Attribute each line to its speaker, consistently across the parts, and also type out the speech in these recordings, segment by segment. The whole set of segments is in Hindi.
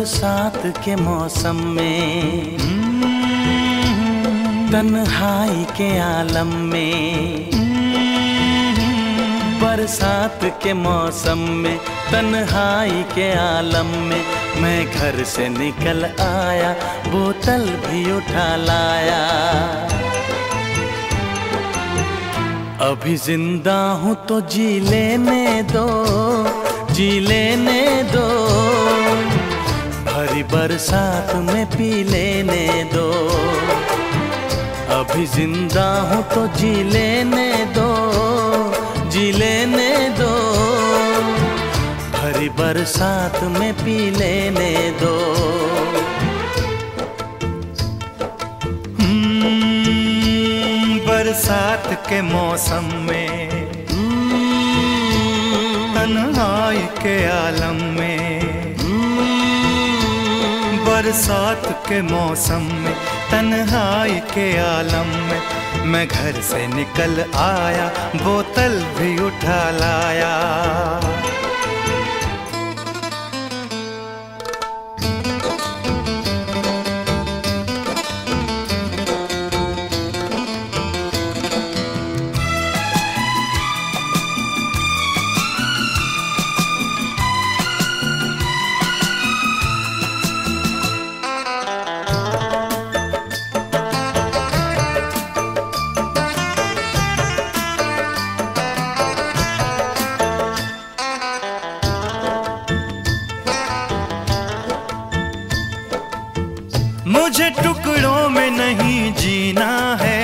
Speaker 1: बरसात के मौसम में, तन्हाई के आलम में, बरसात के मौसम में, तन्हाई के आलम में, मैं घर से निकल आया, बोतल भी उठा लाया। अभी जिंदा हूँ तो जी लेने दो, जी लेने दो, भरी बरसात में पी लेने दो। अभी जिंदा हूँ तो जी लेने दो, जी लेने दो, भरी बरसात में पी लेने दो।
Speaker 2: बरसात के मौसम में, तन्हाई के आलम में, बरसात के मौसम में, तन्हाई के आलम में, मैं घर से निकल आया, बोतल भी उठा लाया। मुझे टुकड़ों में नहीं जीना है,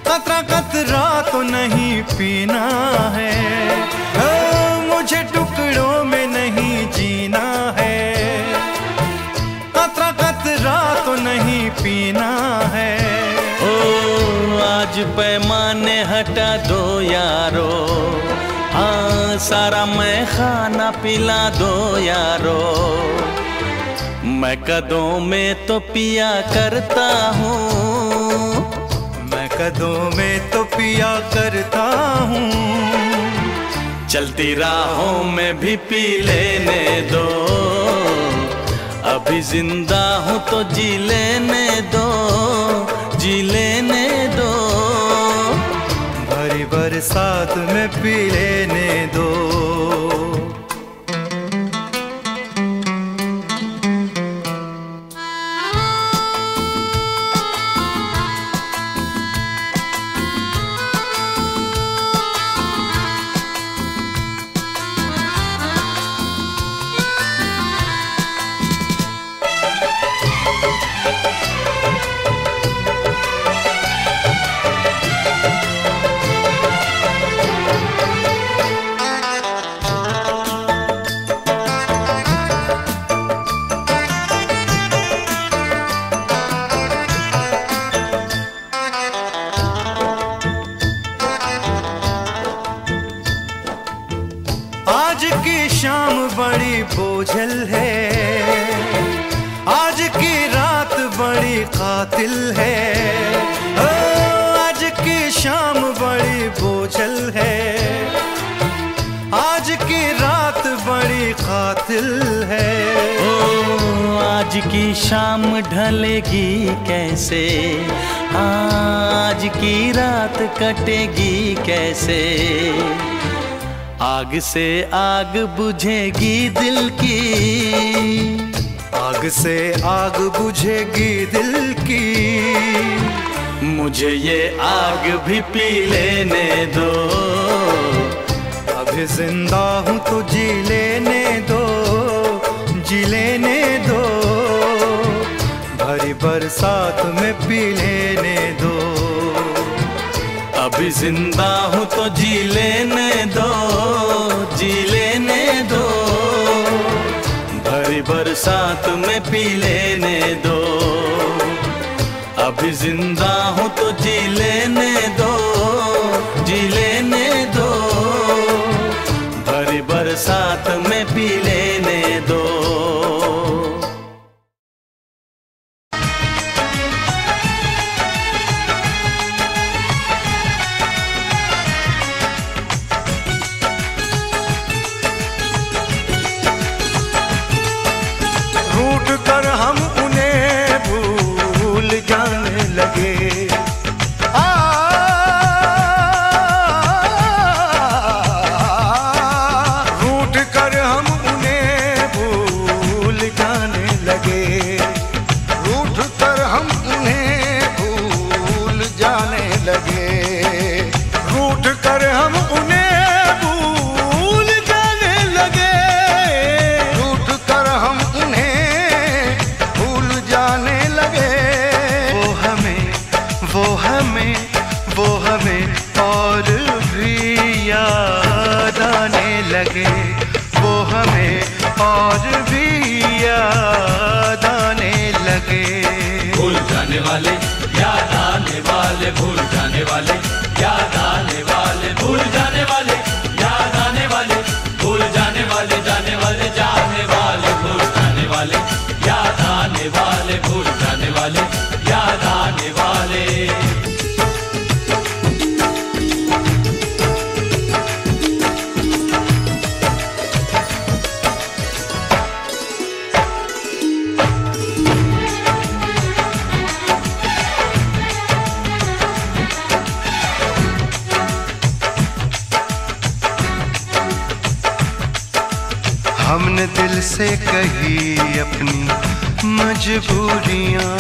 Speaker 2: कतरा कतरा तो नहीं पीना है। मुझे टुकड़ों में नहीं जीना है, कतरा कतरा तो नहीं पीना है।
Speaker 1: ओ आज पैमाने हटा दो यारो, हाँ सारा मैं खाना पिला दो यारो। मैं कदों में तो पिया करता हूँ,
Speaker 2: मैं कदों में तो पिया करता हूँ।
Speaker 1: चलती राहों में भी पी लेने दो, अभी जिंदा हूँ तो जी लेने दो, जी लेने दो,
Speaker 2: भरी बरसात में पी लेने दो। आज की शाम बड़ी बोझल है, आज की रात बड़ी कातिल है। आज की शाम बड़ी बोझल है, आज की रात बड़ी कातिल है।
Speaker 1: ओ आज की शाम ढलेगी कैसे, आज की रात कटेगी कैसे। आग से आग बुझेगी दिल की,
Speaker 2: आग से आग बुझेगी दिल की।
Speaker 1: मुझे ये आग भी पी लेने दो,
Speaker 2: अभी जिंदा हूँ तो जी लेने दो, जी लेने दो, भरी बरसात में पी लेने दो।
Speaker 1: अभी जिंदा हूँ तो जी लेने दो, जी लेने दो, भरी बरसात में पी लेने दो। अभी जिंदा हूँ तो जी लेने दो, जी लेने दो, भरी बरसात में पी लेने दो।
Speaker 3: लगे।
Speaker 2: रूठ कर हम उन्हें भूल जाने लगे,
Speaker 3: रूठ कर हम उन्हें भूल जाने लगे।
Speaker 2: वो हमें वो हमें वो हमें और भी याद आने लगे, वो हमें और भी याद आने लगे।
Speaker 1: भूल जाने वाले याद आने वाले, भूल जाने वाले याद आने वाले, भूल जाने वाले याद आने वाले, भूल जाने वाले जाने वाले जाने वाले, भूल जाने वाले याद आने वाले, भूल जाने वाले याद आने वाले।
Speaker 2: हमने दिल से कही अपनी मजबूरियां,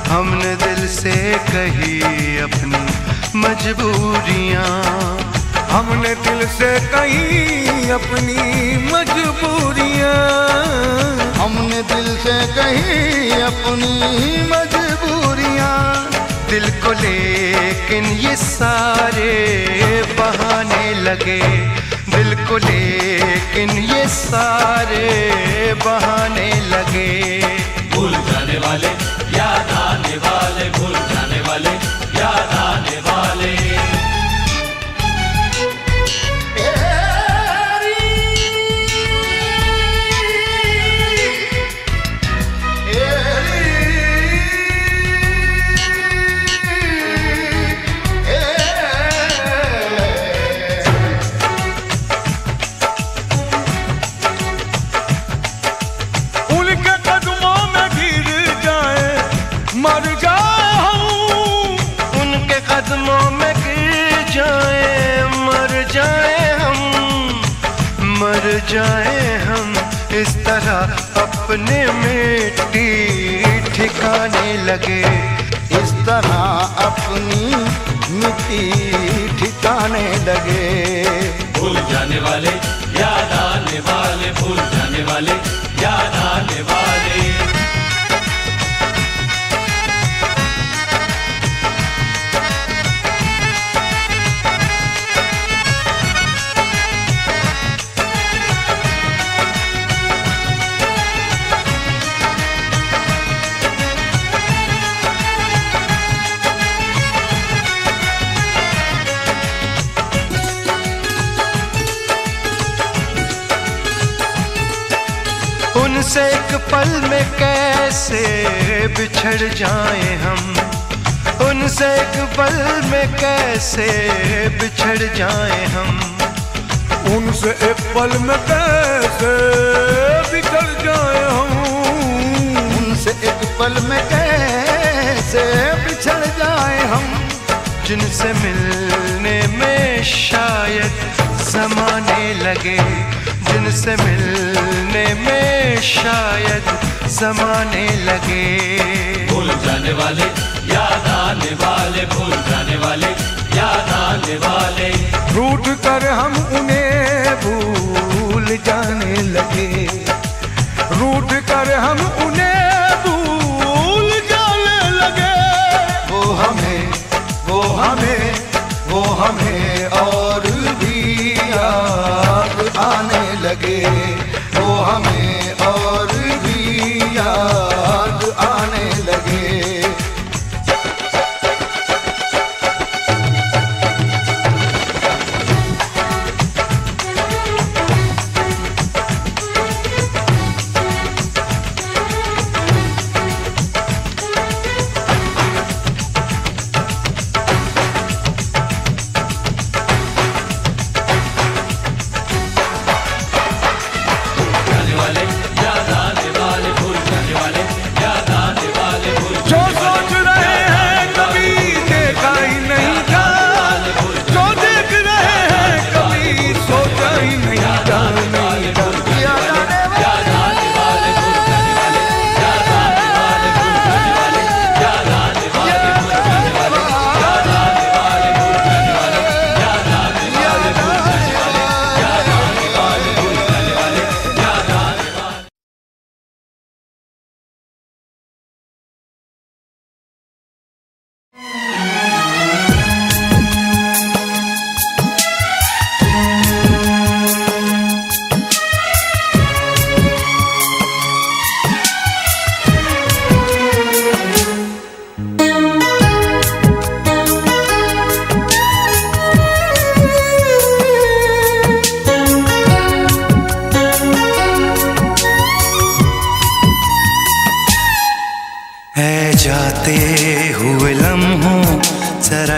Speaker 2: हमने दिल से कही अपनी मजबूरियां,
Speaker 3: हमने दिल से कही अपनी मजबूरियां, हमने दिल से कही अपनी मजबूरियां।
Speaker 2: दिल को लेकिन ये सारे बहाने लगे, दिल को लेकिन ये सारे बहाने लगे।
Speaker 1: भूल जाने वाले याद आने वाले, भूल जाने वाले याद आने वाले।
Speaker 2: मर जाए हम उनके कदमों में गिर जाए, मर जाए हम, मर जाए हम। इस तरह अपने मिट्टी ठिकाने लगे,
Speaker 3: इस तरह अपनी मिट्टी ठिकाने लगे।
Speaker 1: भूल जाने वाले याद आने वाले, भूल जाने वाले याद आने वाले।
Speaker 2: उनसे एक पल में कैसे बिछड़ जाए हम, उनसे एक पल में कैसे बिछड़ जाए हम,
Speaker 3: उनसे एक पल में कैसे बिछड़ जाए हम, उनसे एक पल में कैसे बिछड़ जाए हम।
Speaker 2: जिनसे मिलने में शायद ज़माने लगे, जिनसे मिलने में शायद ज़माने लगे।
Speaker 1: भूल जाने वाले याद आने वाले, भूल जाने वाले याद आने वाले।
Speaker 3: रूठ कर हम उन्हें भूल जाने लगे, रूठ कर हम उन्हें भूल जाने लगे। वो हमें वो हमें वो हमें और भी याद आने लगे, वो हमें और भी याद आने लगे।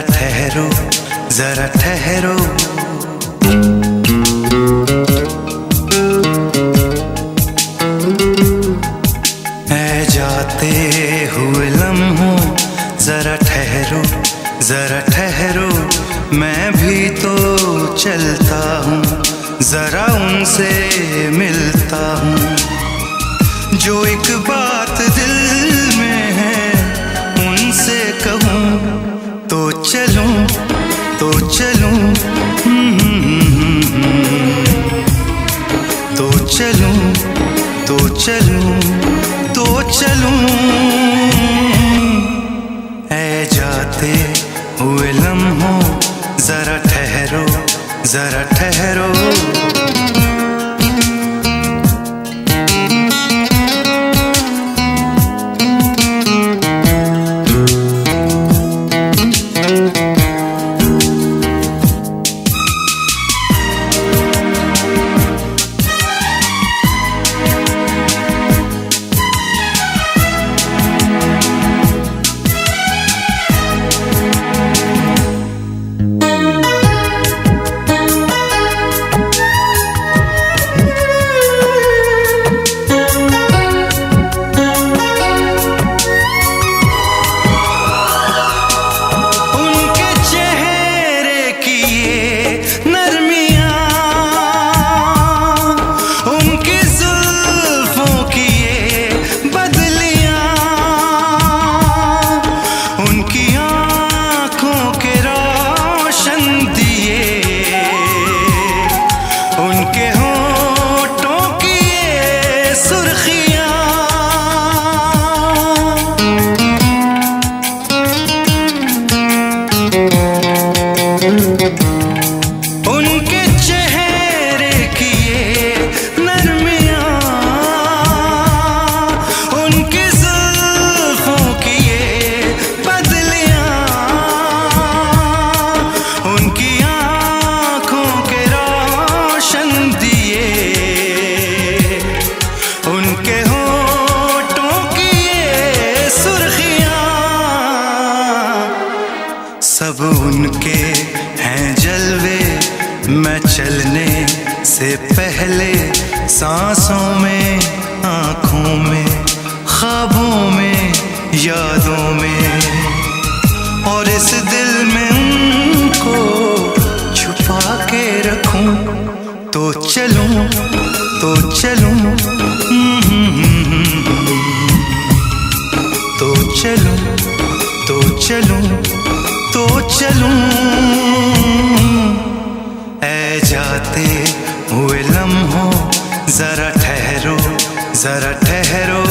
Speaker 2: ठहरो, जरा ठहरो। ऐ जाते हुए लम्हों जरा ठहरो, जरा ठहरो। मैं भी तो चलता हूँ, जरा उनसे मिलता हूँ। जो एक बात दिल में है उनसे कहूँ तो चलूँ, तो चलूँ, तो चलूँ, तो चलूँ, तो चलूँ। ऐ जाते हुए लम्हों जरा ठहरो, जरा ठहरो। सब उनके हैं जलवे, मैं चलने से पहले सांसों में, आँखों में, ख्वाबों में, यादों में, और इस दिल में उनको छुपा के रखूं तो चलूं, तो चलूं, तो चलूं, तो चलूं, तो चलूं। ऐ जाते हुए लम्हों जरा ठहरो, जरा ठहरो।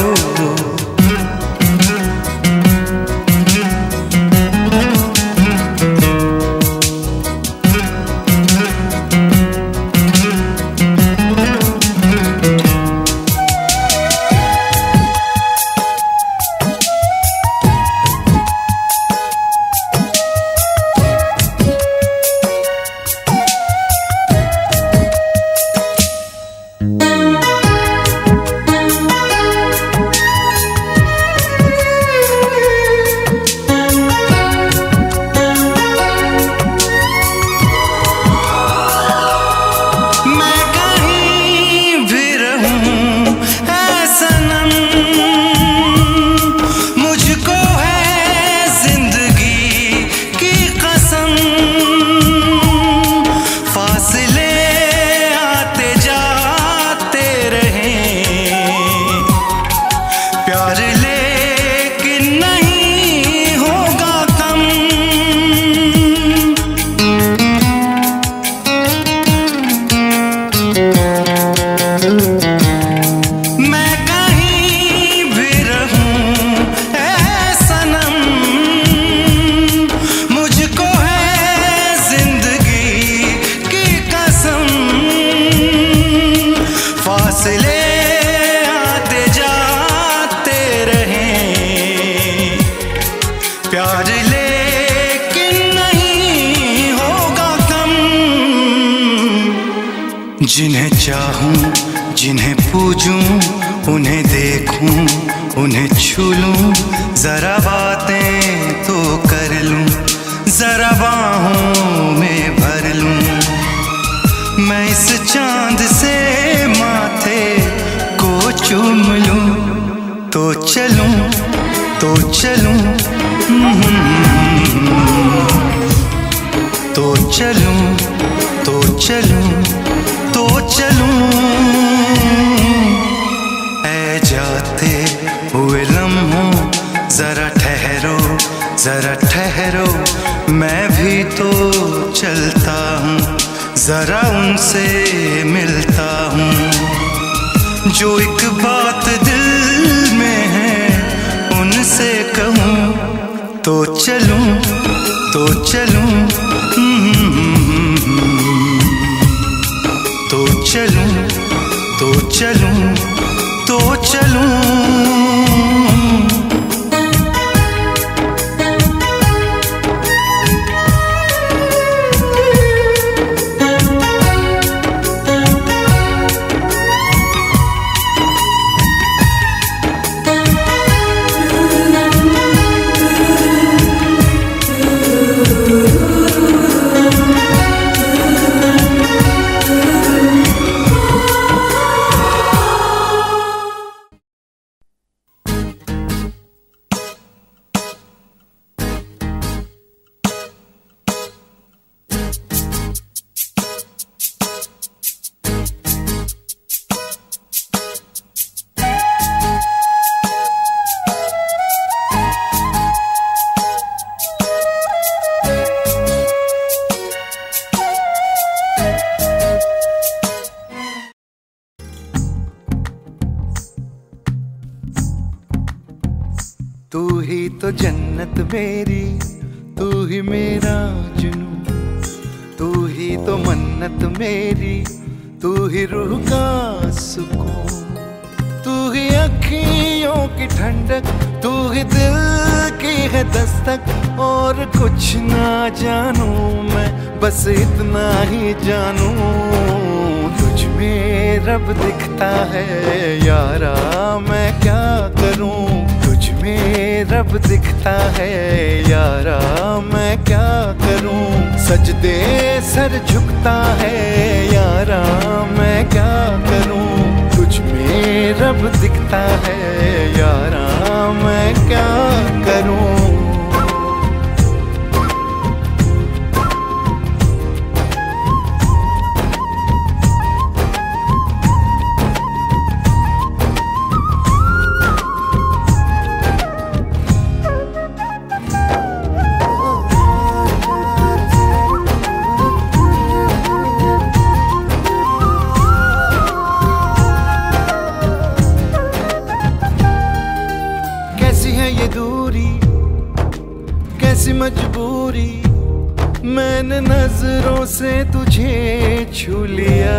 Speaker 2: जिन्हें चाहूं, जिन्हें पूजूं, उन्हें देखूं, उन्हें छू लूं, जरा बातें तो कर लूं, जरा बाहों में भर लूं, मैं इस चांद से माथे को चूम लूं, तो चलूं तो चलूं, तो चलूं तो चलूं, तो चलूं। ऐ जाते हुए लम्हों जरा ठहरो, जरा ठहरो, मैं भी तो चलता हूँ, जरा उनसे मिलता हूँ। जो एक बात दिल में है उनसे कहूँ, तो चलूं तो चलूं, तो चलूं तो चलूं, तो चलूं। तू ही तो जन्नत मेरी, तू ही मेरा जुनून, तू ही तो मन्नत मेरी, तू ही रूह का सुकून, तू ही अखियों की ठंडक, तू ही दिल की है दस्तक। और कुछ ना जानू मैं, बस इतना ही जानू, तुझ में रब दिखता है यारा, मैं क्या करूं। तुझ में रब दिखता है यारा, मैं क्या करूं। सजदे सर झुकता है यारा, मैं क्या करूं। तुझ में रब दिखता है यारा, मैं क्या करूं। कैसी मजबूरी, मैंने नजरों से तुझे छू लिया।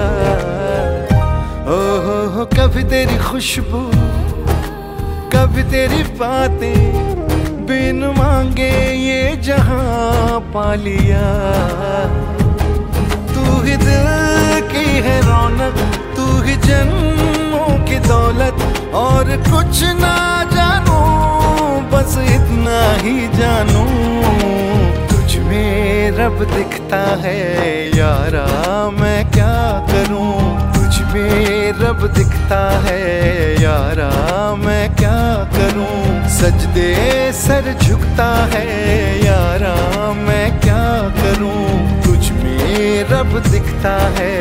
Speaker 2: ओहो कभी तेरी खुशबू, कभी तेरी बातें, बिन मांगे ये जहां पा लिया। तू ही दिल की है रौनक, तू ही जन्मों की दौलत, और कुछ ना जानू बस इतना ही जानू। तुझ में रब दिखता है यारा, मैं क्या करूं। तुझ में रब दिखता है यारा, मैं क्या करूं। सजदे सर झुकता है यारा, मैं क्या करूं। तुझ में रब दिखता है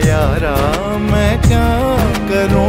Speaker 2: यारा, मैं क्या करूं।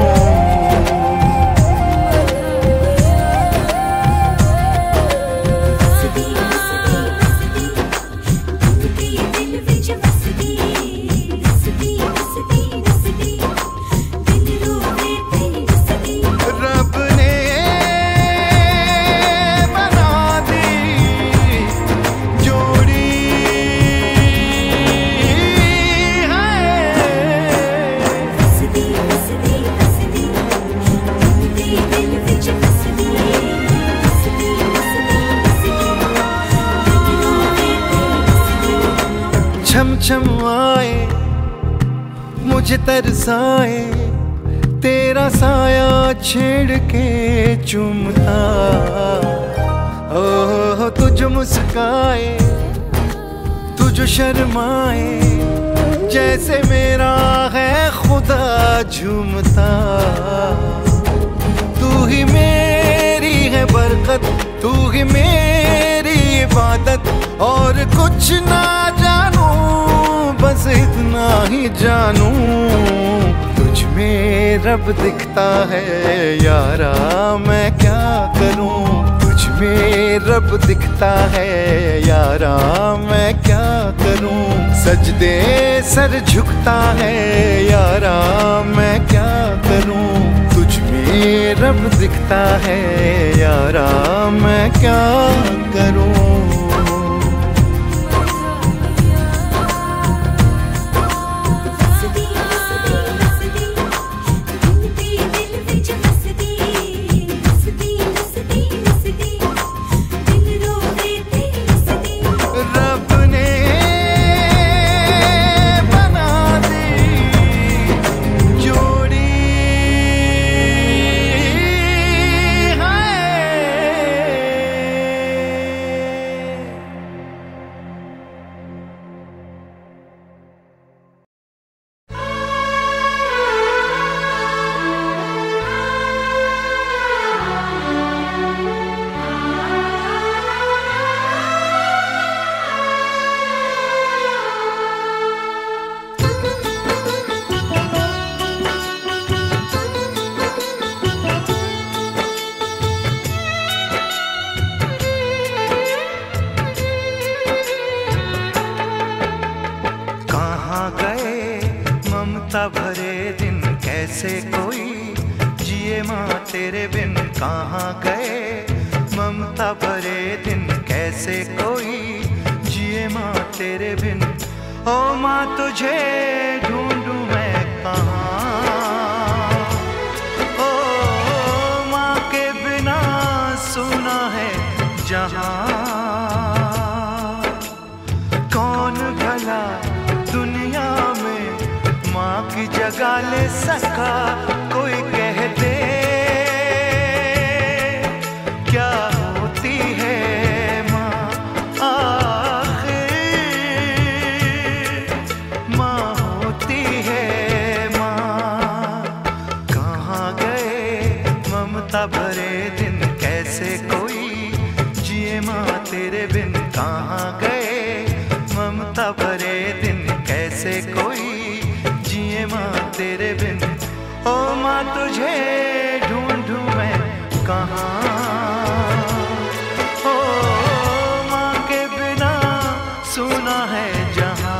Speaker 2: छम छम आए मुझे तरसाए, तेरा साया छेड़ के चूमता। ओह तुझ मुस्काए जो शर्माए जैसे मेरा है खुदा झूमता। तू ही मेरी है बरकत, तू ही मेरी इबादत, और कुछ ना जानू बस इतना ही जानू, तुझ में रब दिखता है यारा मैं क्या करूं। तुझ में रब दिखता है यारा मैं क्या करूं। सजदे सर झुकता है यारा मैं क्या करूं। तुझ में रब दिखता है यारा मैं क्या करूं।
Speaker 3: भरे दिन कैसे कोई जिए माँ तेरे बिन। कहाँ गए ममता भरे दिन कैसे कोई जिए माँ तेरे बिन। ओ माँ तुझे ढूंढूं मैं कहाँ। ओ माँ के बिना सुना है जहाँ। कौन भला दुनिया में माँ की जगह ले सका। कोई कह दे क्या होती है माँ आखिर। माँ होती है माँ। कहाँ गए ममता भरे दिन कैसे कोई जिए माँ तेरे बिन। कहाँ गए ममता भरे दिन कैसे कोई जिए माँ तेरे बिन। ओ माँ तुझे ढूंढूं मैं कहाँ। ओ माँ के बिना सुना है जहाँ।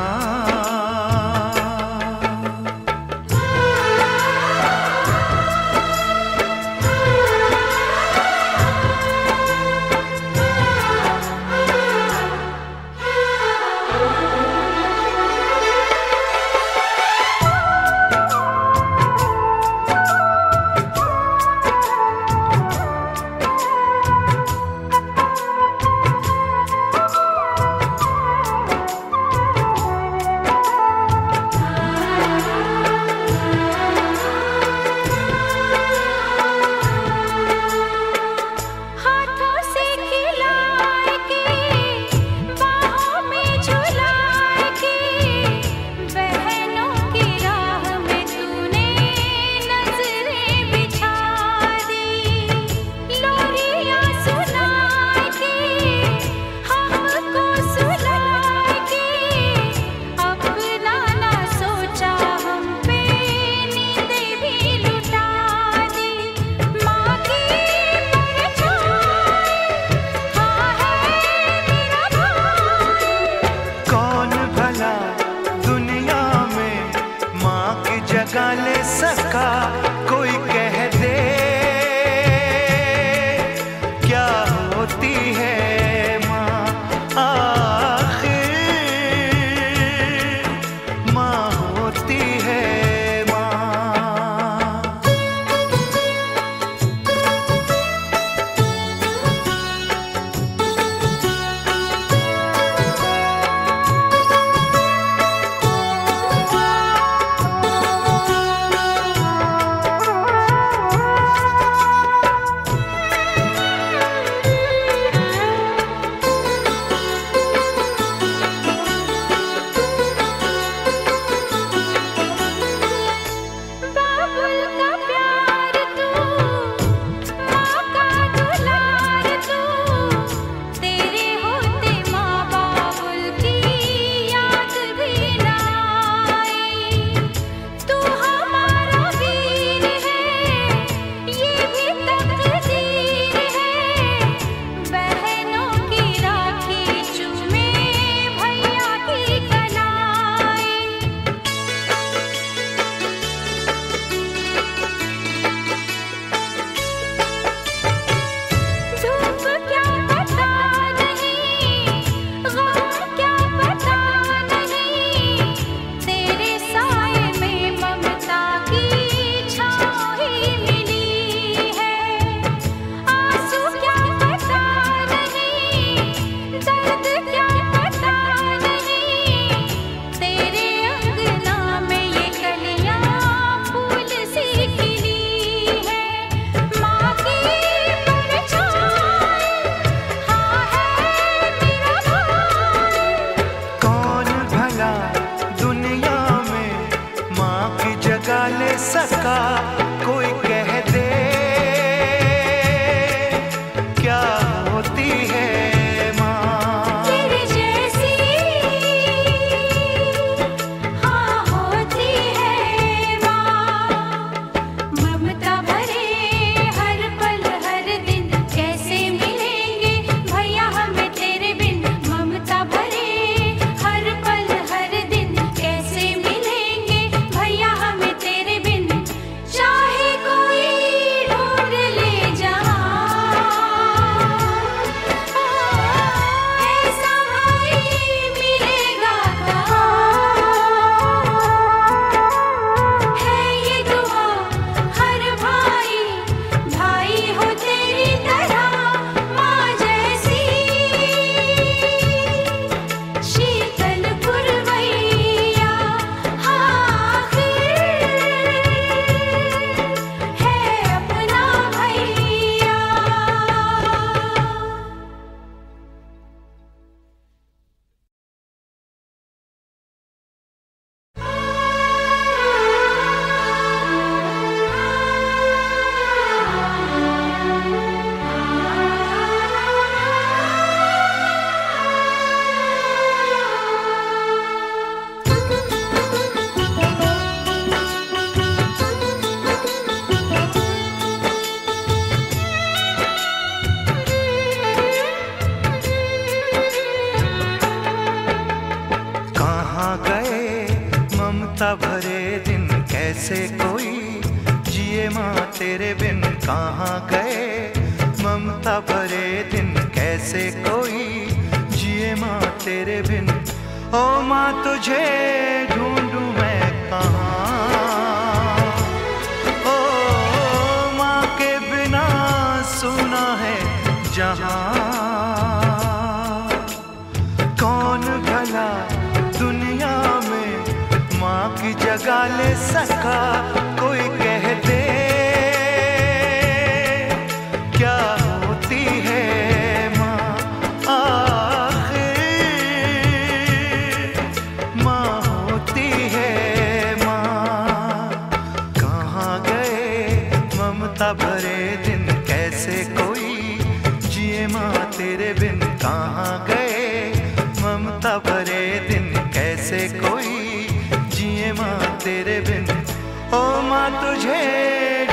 Speaker 3: कोई कह दे क्या होती है माँ आखिर। माँ होती है माँ।
Speaker 2: ले सका कोई कह दे क्या होती है माँ।
Speaker 4: तेरे जैसी हाँ होती है माँ। ममता भरे हर पल हर दिन कैसे मिलेंगे भैया हमें तेरे बिन। ममता भरे हर पल हर दिन कैसे मिलेंगे भैया हमें तेरे बिन। चाहे कोई ढूंढ ले जहाँ ऐसा भाई मिलेगा कहाँ। है ये दुआ हर भाई भाई हो तेरी तरह माँ जैसी शीतल पुरवैया। आखिर है अपना भैया।
Speaker 2: कहाँ गए ममता भरे दिन कैसे कोई जिए माँ तेरे बिन। कहाँ गए ममता भरे दिन कैसे कोई जिए माँ तेरे बिन। ओ माँ तुझे ढूंढूं मैं कहाँ। ओ माँ के बिना सुना है जहाँ। कौन भला दुनिया में माँ की जगह ले सका कोई कह दे क्या होती है माँ। आखिर माँ होती है माँ। कहाँ गए ममता भरे दिन कैसे कोई जिए माँ तेरे बिन। कहाँ गए ममता भरे दिन कैसे कोई जिए माँ तेरे बिन। ओ माँ तुझे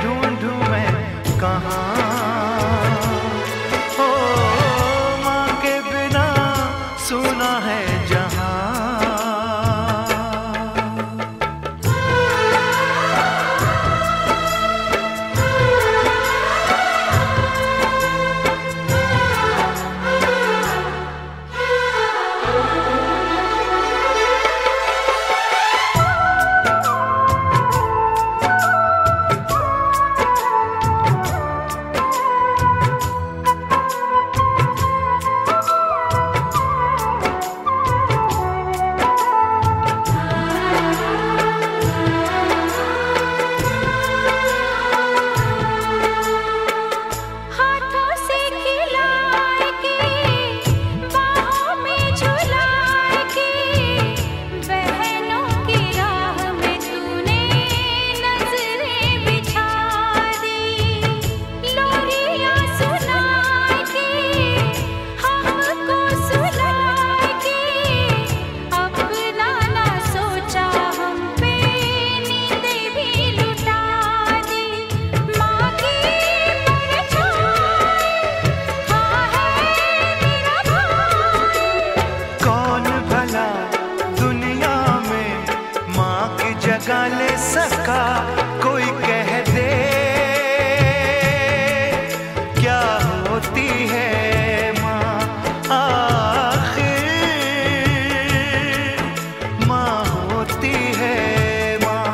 Speaker 2: ढूंढूं मैं कहाँ। ओ माँ के बिना सुना है जहाँ।
Speaker 4: हाथों से खिलाए के बाहों में झुलाए के बहनों की राह में तूने नजरें बिछा दी। लोरियां सुनाए के हमको सुलाए के अपना ना सोचा हम पे नींदें भी लुटा दी। माँ की हाँ है मेरा भाई।
Speaker 2: कौन भला दुनिया में माँ की जगह ले सका कोई कह दे क्या होती है माँ। आखिर माँ होती है माँ।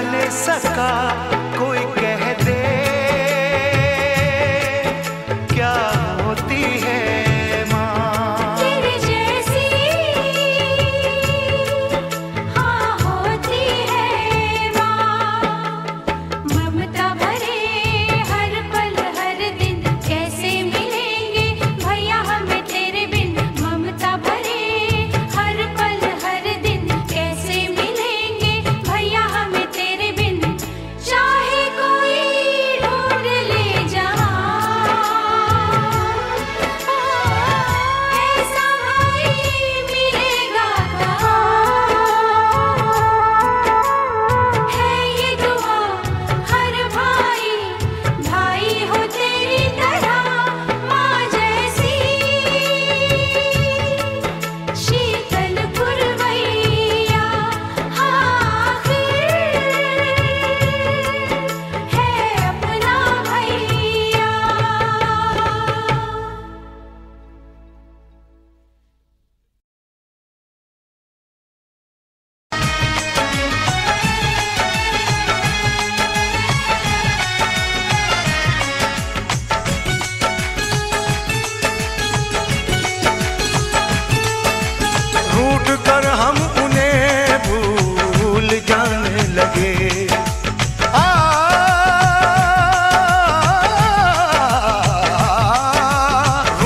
Speaker 3: ले सका कोई कह दे क्या होती है माँ।
Speaker 4: तेरे जैसी हाँ होती है माँ। ममता भरे हर पल हर दिन कैसे मिलेंगे भैया हमें तेरे बिन। ममता भरे हर पल हर दिन कैसे मिलेंगे भैया हमें तेरे बिन। चाहे कोई ढूंढ ले जहाँ ऐसा भाई मिलेगा कहाँ। है ये दुआ हर भाई भाई हो तेरी तरह माँ जैसी शीतल पुरवैया। आखिर है अपना भैया।
Speaker 3: रूठ कर हम उन्हें भूल जाने लगे।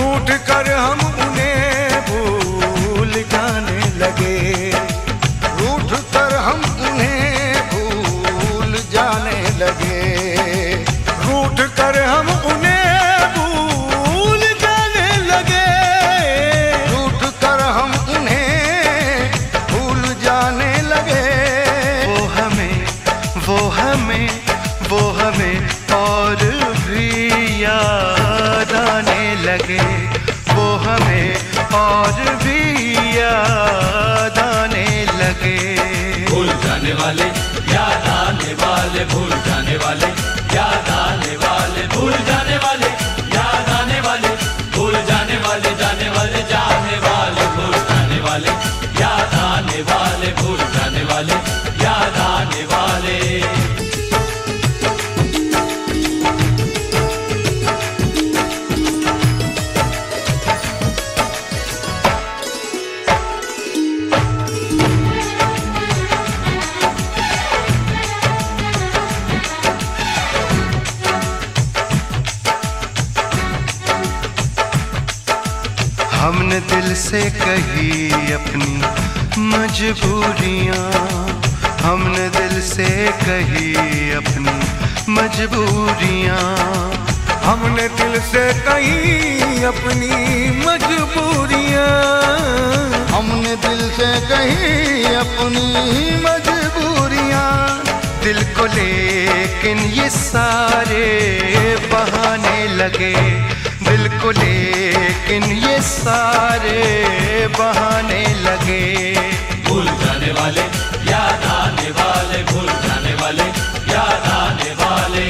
Speaker 3: रूठ कर हम उन्हें भूल जाने लगे। रूठ कर हम उन्हें भूल जाने लगे। रूठ कर हम उन्हें भूल जाने लगे। रूठ कर हम उन्हें भूल जाने लगे। वो हमें वो हमें वो हमें और भी याद आने लगे। वो हमें और भी याद आने लगे।
Speaker 1: भूल जाने वाले याद आने वाले भूल जाने वाले याद आने वाले भूल जाने वाले याद आने वाले भूल जाने वाले जाने वाले जाने वाले भूल जाने वाले याद आने वाले भूल जाने वाले याद आने वाले।
Speaker 3: हमने दिल से कही अपनी मजबूरियाँ। हमने दिल से कही अपनी मजबूरियाँ। हमने दिल से कही अपनी मजबूरियाँ। हमने दिल से कही अपनी मजबूरियाँ। दिल को लेकिन ये सारे बहाने लगे। दिल को लेकिन ये सारे बहाने लगे।
Speaker 1: भूल जाने वाले याद आने वाले भूल जाने वाले याद आने वाले।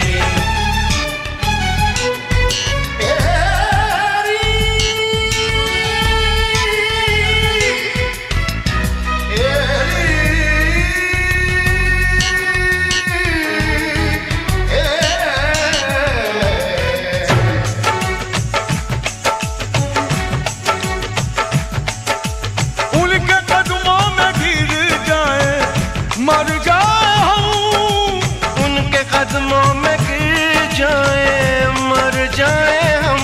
Speaker 3: उनके कदमों में गिर जाए मर जाए हम। उनके कदमों में गिर जाए मर जाए हम।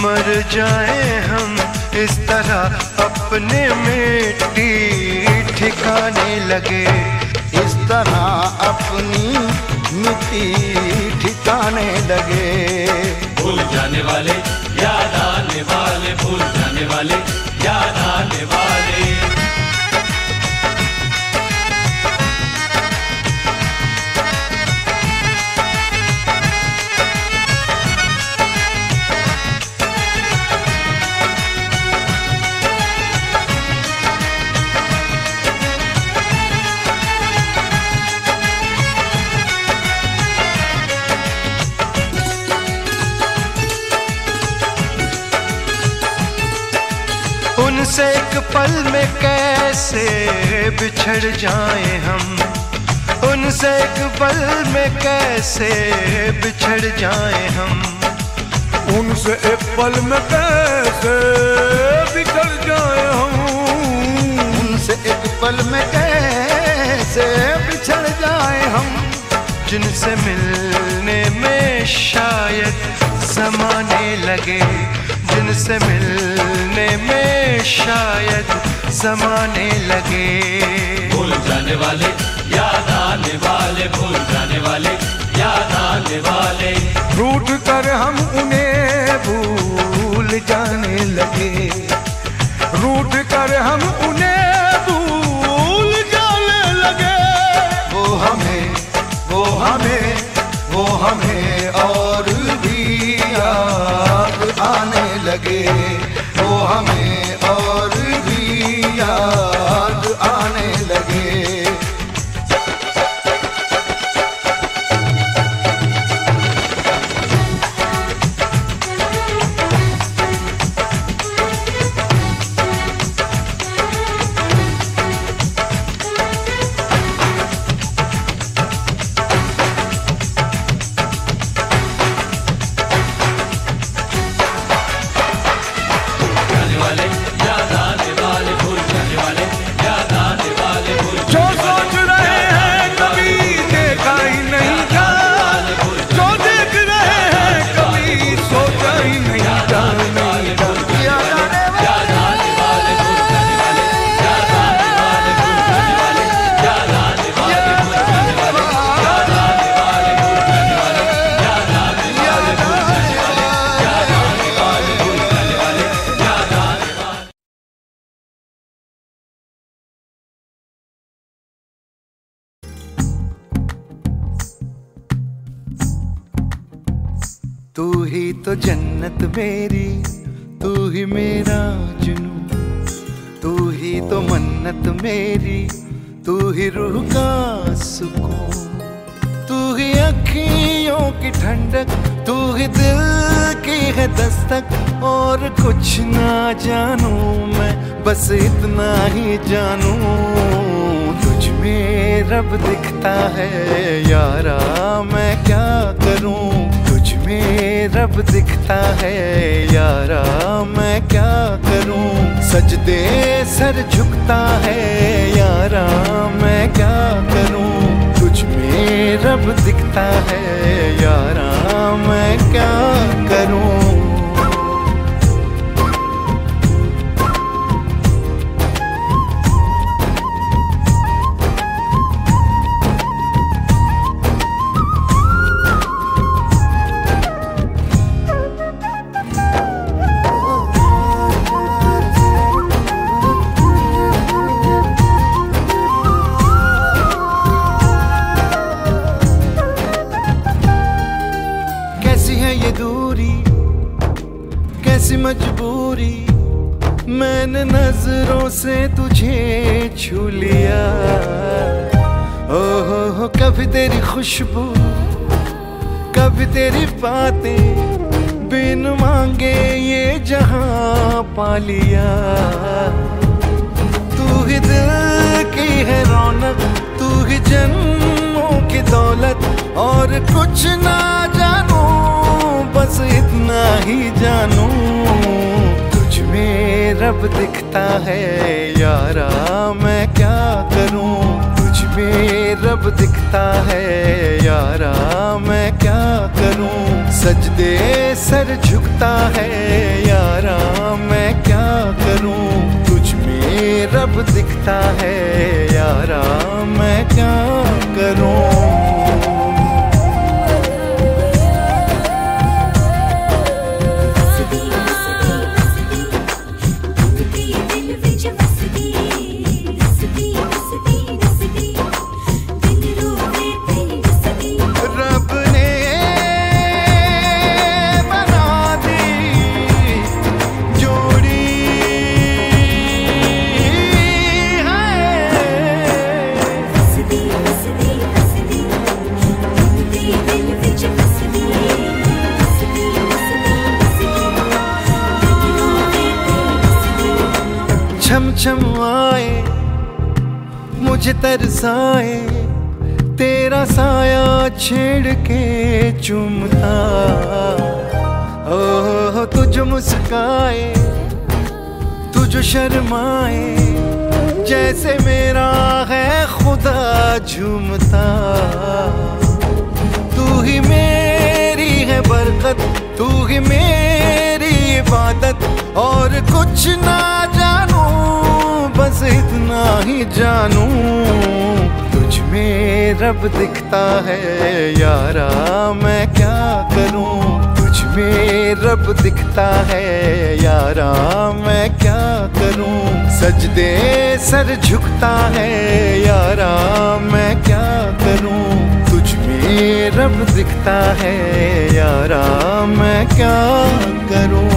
Speaker 3: मर जाए हम इस तरह अपने मिट्टी ठिकाने लगे। इस तरह अपनी मिट्टी ठिकाने लगे।
Speaker 1: भूल जाने वाले याद आने वाले भूल जाने वाले याद आने वाले।
Speaker 3: उनसे एक पल में कैसे बिछड़ जाए हम। उनसे एक पल में कैसे बिछड़ जाए हम,
Speaker 2: उनसे एक पल में कैसे बिछड़ जाए हम,
Speaker 3: उनसे एक पल में कैसे बिछड़ जाए हम, जिनसे मिलने में शायद ज़माने लगे, जिनसे मिलने में शायद ज़माने लगे।
Speaker 1: भूल जाने वाले याद आने वाले, भूल जाने वाले याद आने वाले,
Speaker 2: रूठ कर हम उन्हें भूल जाने लगे, रूठ कर हम उन्हें भूल जाने लगे।
Speaker 3: वो हमें और भी याद आने लगे, वो हमें और भी याद आने लगे।
Speaker 2: जो सोच रहे हैं कभी देखा ही नहीं था, जो देख रहे हैं कभी सोचा ही नहीं था,
Speaker 3: तू ही तो जन्नत मेरी, तू ही मेरा जुनू, तू ही तो मन्नत मेरी, तू ही रूह का सुकून, तू ही अखियों की ठंडक, तू ही दिल की है दस्तक। और कुछ ना जानू मैं, बस इतना ही जानू, तुझ में रब दिखता है यारा, मैं क्या करूं। तुझ में रब दिखता है यारा, मैं क्या करूं। सजदे सर झुकता है यारा, मैं क्या करूं। तुझ में रब दिखता है यारा, मैं क्या करूं। कैसी मजबूरी, मैंने नजरों से तुझे छू लिया। ओहो कभी तेरी खुशबू, कभी तेरी बातें, बिन मांगे ये जहां पा लिया। तू ही दिल की है रौनक, तू ही जन्मों की दौलत। और कुछ ना जानू, बस इतना ही जानू, तुझ में रब दिखता है यारा, मैं क्या करूं। तुझ में रब दिखता है यारा, मैं क्या करूं। सजदे सर झुकता है यारा, मैं क्या करूं। तुझ में रब दिखता है यारा, मैं क्या करूं। छम छम आए, मुझे तरसाए, तेरा साया छेड़ के चूमता, ओह तुझ मुस्काए तुझ शर्माए, जैसे मेरा है खुदा झूमता। तू ही मेरी है बरकत, तू ही मेरी इबादत, और कुछ ना जानू बस इतना ही जानू, तुझ में रब दिखता है यारा मैं क्या करूं। तुझ में रब दिखता है यारा मैं क्या करूं। सजदे सर झुकता है यारा मैं क्या करूं। तुझ में रब दिखता है यारा मैं क्या करूं।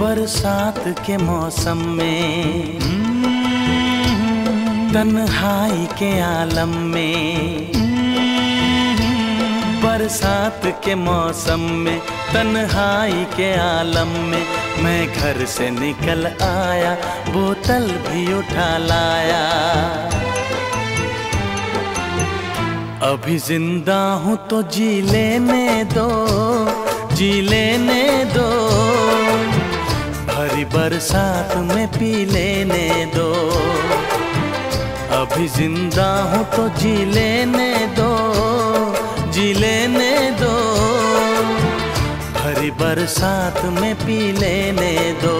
Speaker 5: बरसात के मौसम में, तन्हाई के आलम में, बरसात के मौसम में, तन्हाई के आलम में, मैं घर से निकल आया, बोतल भी उठा लाया। अभी जिंदा हूँ तो जी लेने दो, जी लेने दो, भरी बरसात में पी लेने दो। अभी जिंदा हूँ तो जी लेने दो, जी लेने दो, भरी बरसात में पी लेने दो।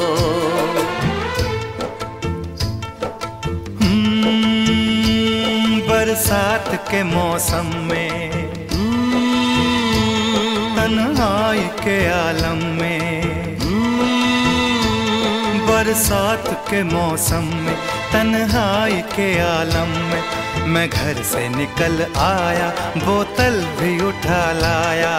Speaker 3: बरसात के मौसम में, तन्हाई के आलम में, बरसात के मौसम में, तन्हाई के आलम में, मैं घर से निकल आया, बोतल भी उठा लाया।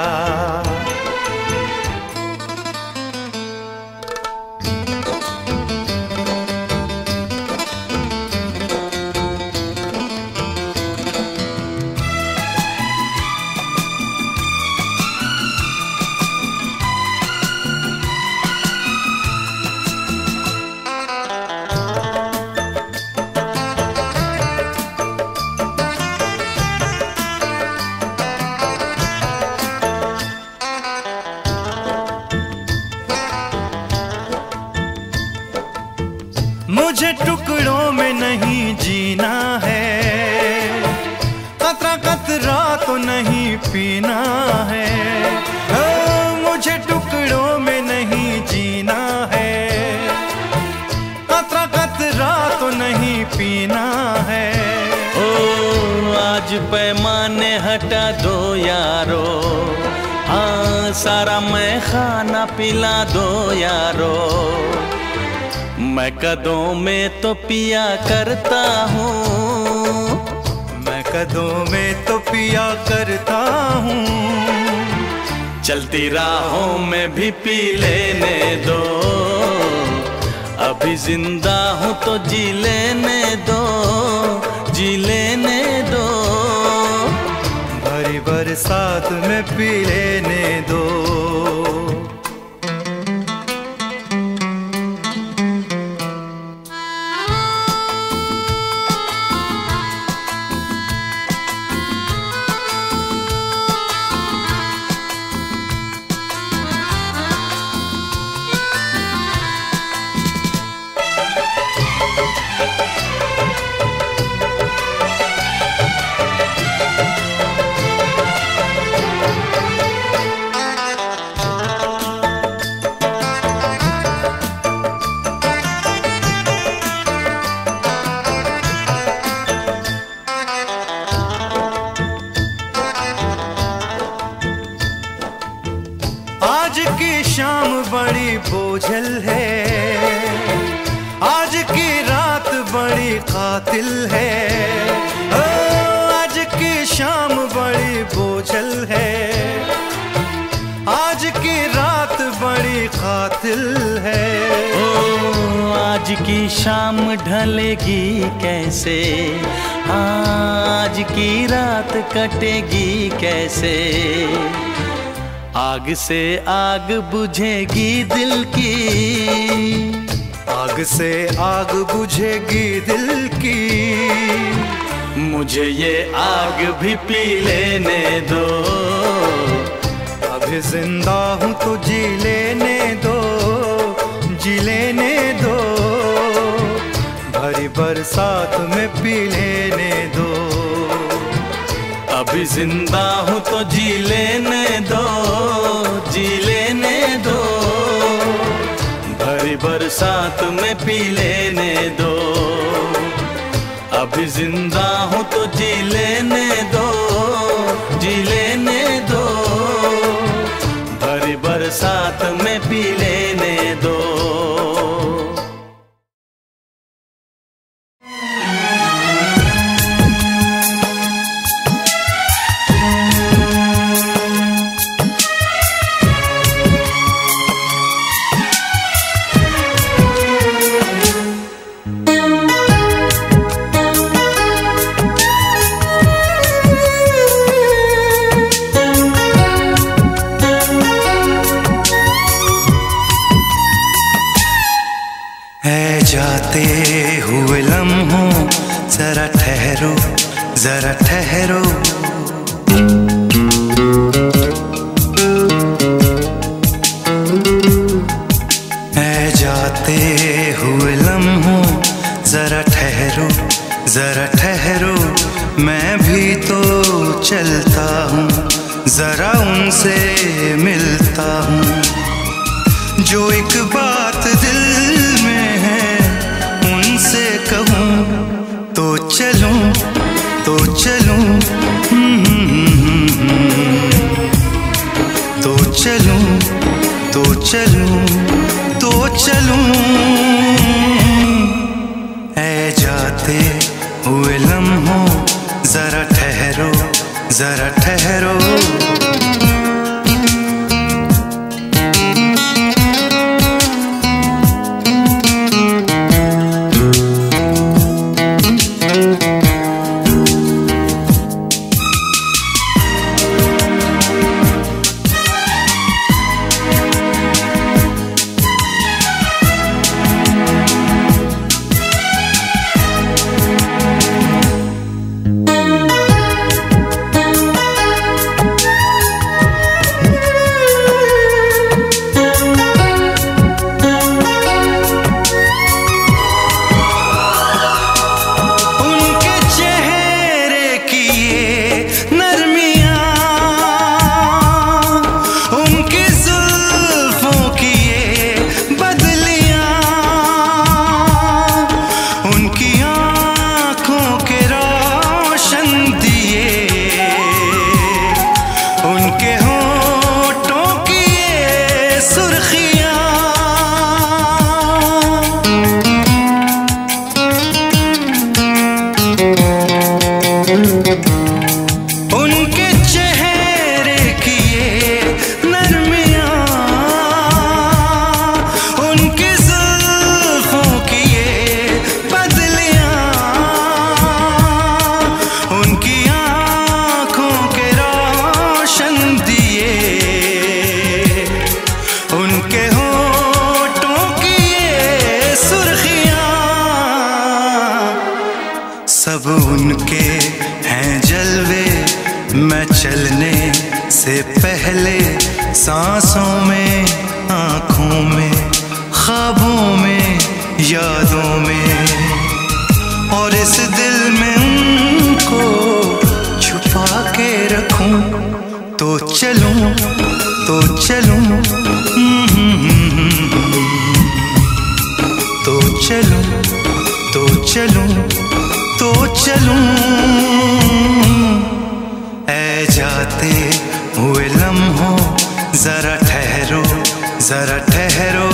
Speaker 3: मुझे टुकड़ों में नहीं जीना है, कतरा कतरा तो नहीं पीना है। मुझे टुकड़ों में नहीं जीना है, कतरा कतरा तो नहीं पीना है।
Speaker 5: ओ आज पैमाने हटा दो यारो, हाँ सारा मैं खाना पिला दो यारो। मैं कदों में तो पिया करता हूँ,
Speaker 3: मैं कदों में तो पिया करता हूँ।
Speaker 5: चलती राहों में भी पी लेने दो, अभी जिंदा हूँ तो जी लेने दो, जी लेने दो,
Speaker 3: भरी बरसात में पी लेने दो। बड़ी बोझल है, आज की रात बड़ी कातिल है। ओ आज की शाम बड़ी बोझल है, आज की रात बड़ी कातिल है।
Speaker 5: ओ आज की शाम ढलेगी कैसे, आज की रात कटेगी कैसे। आग से आग बुझेगी दिल की,
Speaker 3: आग से आग बुझेगी दिल की।
Speaker 5: मुझे ये आग भी पी लेने दो,
Speaker 3: अभी जिंदा हूँ तो जी लेने दो, जी लेने दो। भरी बरसात में पी लेने दो,
Speaker 5: अभी जिंदा हूँ तो जी लेने दो, जी लेने दो। भरी बरसात में पी लेने दो, अभी जिंदा हूँ तो जी लेने दो, जी लेने दो। भरी बरसात में पी लेने दो।
Speaker 3: जाते हुए लम्हों जरा ठहरो, जरा ठहरो। ऐ जाते हुए लम्हों जरा ठहरो, जरा ठहरो। मैं भी तो चलता हूँ, जरा उनसे मिलता हूँ। जो एक बात दिल में है उनसे कहूँ तो चलूँ, तो चलूँ, तो चलूँ, तो चलूँ, तो चलूँ। ऐ जाते हुए लम्हों जरा ठहरो, जरा ठहरो। सब उनके हैं जलवे, मैं चलने से पहले सांसों में, आँखों में, ख्वाबों में, यादों में। और इस दिल में उनको छुपा के रखूं तो चलूं, तो चलूं, तो चलूं, तो चलूं, तो चलूं। ऐ जाते हुए लम्हों जरा ठहरो, जरा ठहरो।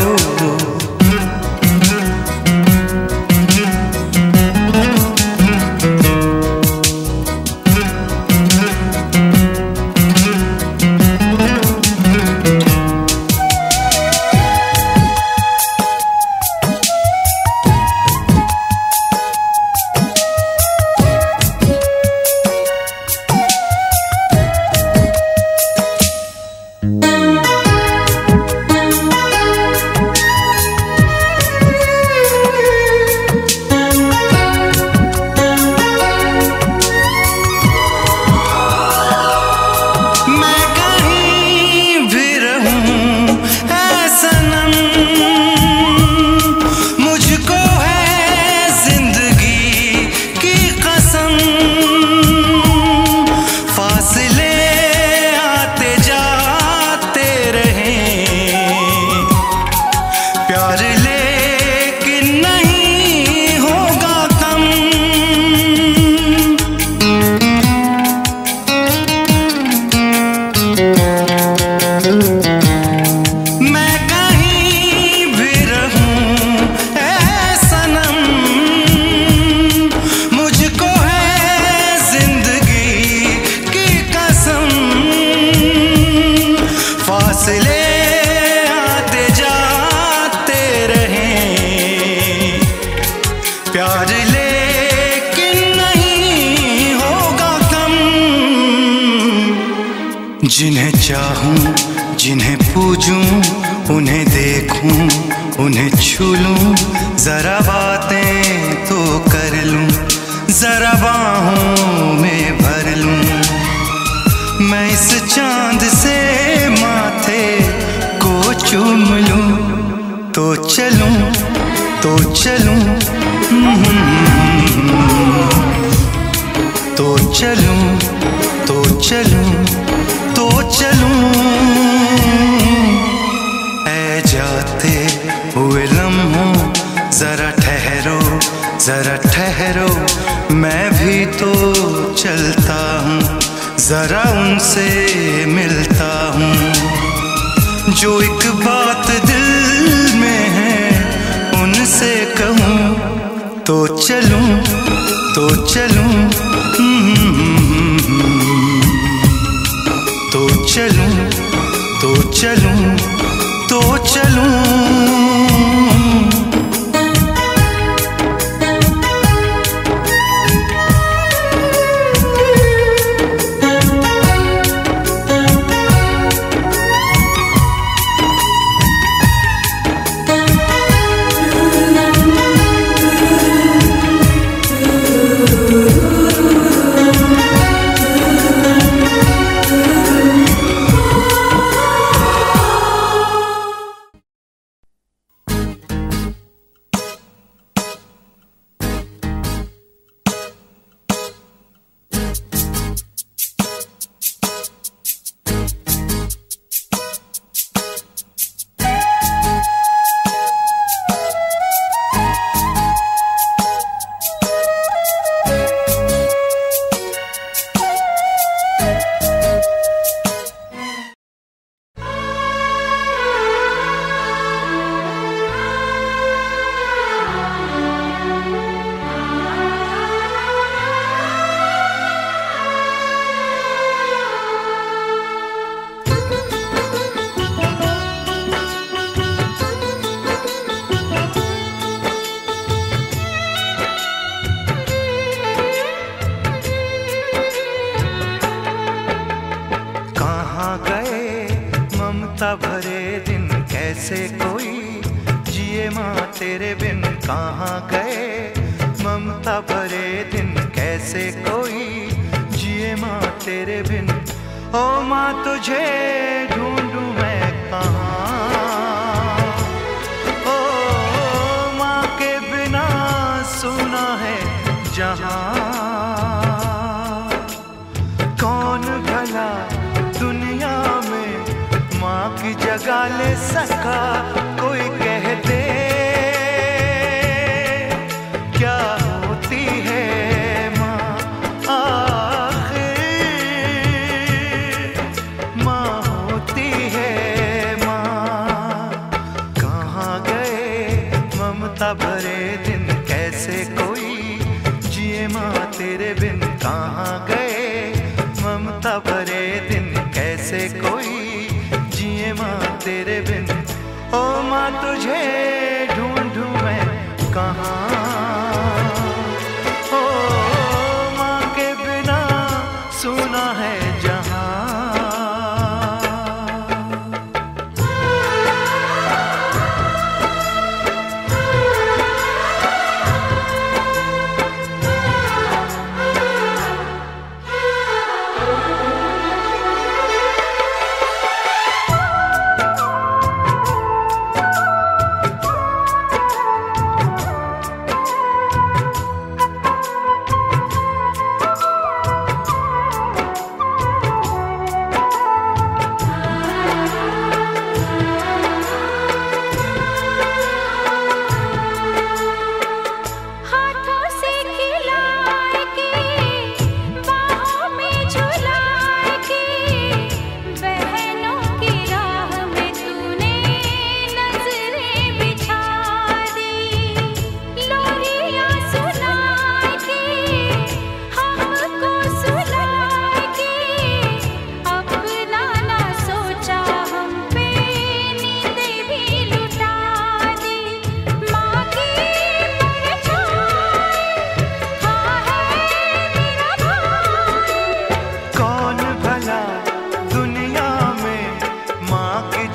Speaker 3: जिन्हें चाहूं, जिन्हें पूजूं, उन्हें देखूं, उन्हें छू लूं, जरा बातें तो कर लूं, जरा बाहों में भर लूं। मैं इस चांद से माथे को चूम लूं, तो चलूं, तो चलूं, तो चलूं, तो चलूं, तो चलूं। ऐ जाते हुए लम्हों जरा ठहरो, जरा ठहरो, मैं भी तो चलता हूँ, जरा उनसे मिलता हूँ। जो एक बात दिल में है उनसे कहूँ, तो चलूं, तो चलूं, तो चलूं, तो चलूं, तो चलूं।
Speaker 2: भरे दिन कैसे कोई जिए माँ तेरे बिन, कहाँ गए ममता भरे दिन कैसे कोई जिए माँ तेरे बिन। ओ माँ तुझे ढूंढूं मैं कहाँ, ओ माँ के बिना सुना है जहाँ। कौन भला दुनिया में माँ की जगह ले सका, कोई कह दे क्या होती है माँ आखिर, माँ होती है माँ।
Speaker 3: भरे दिन कैसे कोई जिए माँ तेरे बिन। ओ माँ तुझे ढूंढूं मैं कहाँ, ओ माँ के बिना सुना है जहाँ।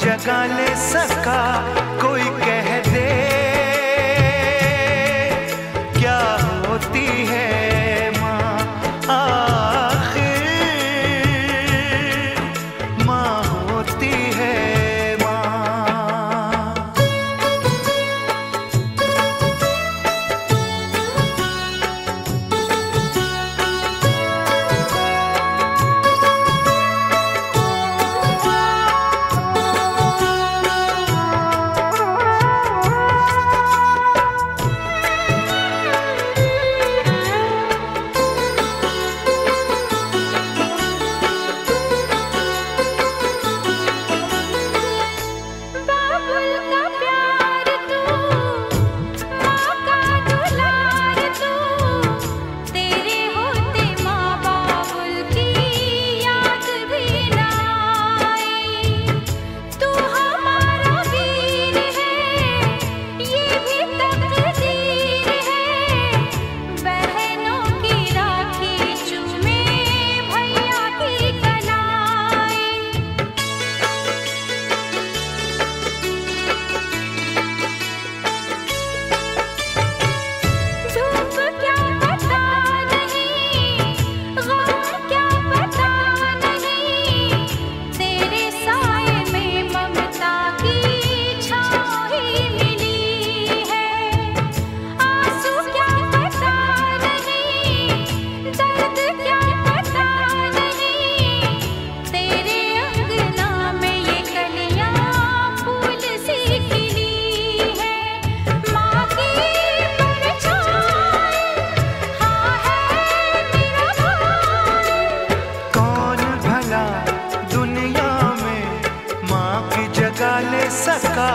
Speaker 3: जगा ले सका कोई कह दे क्या होती है माँ आखिर, माँ होती है माँ। सका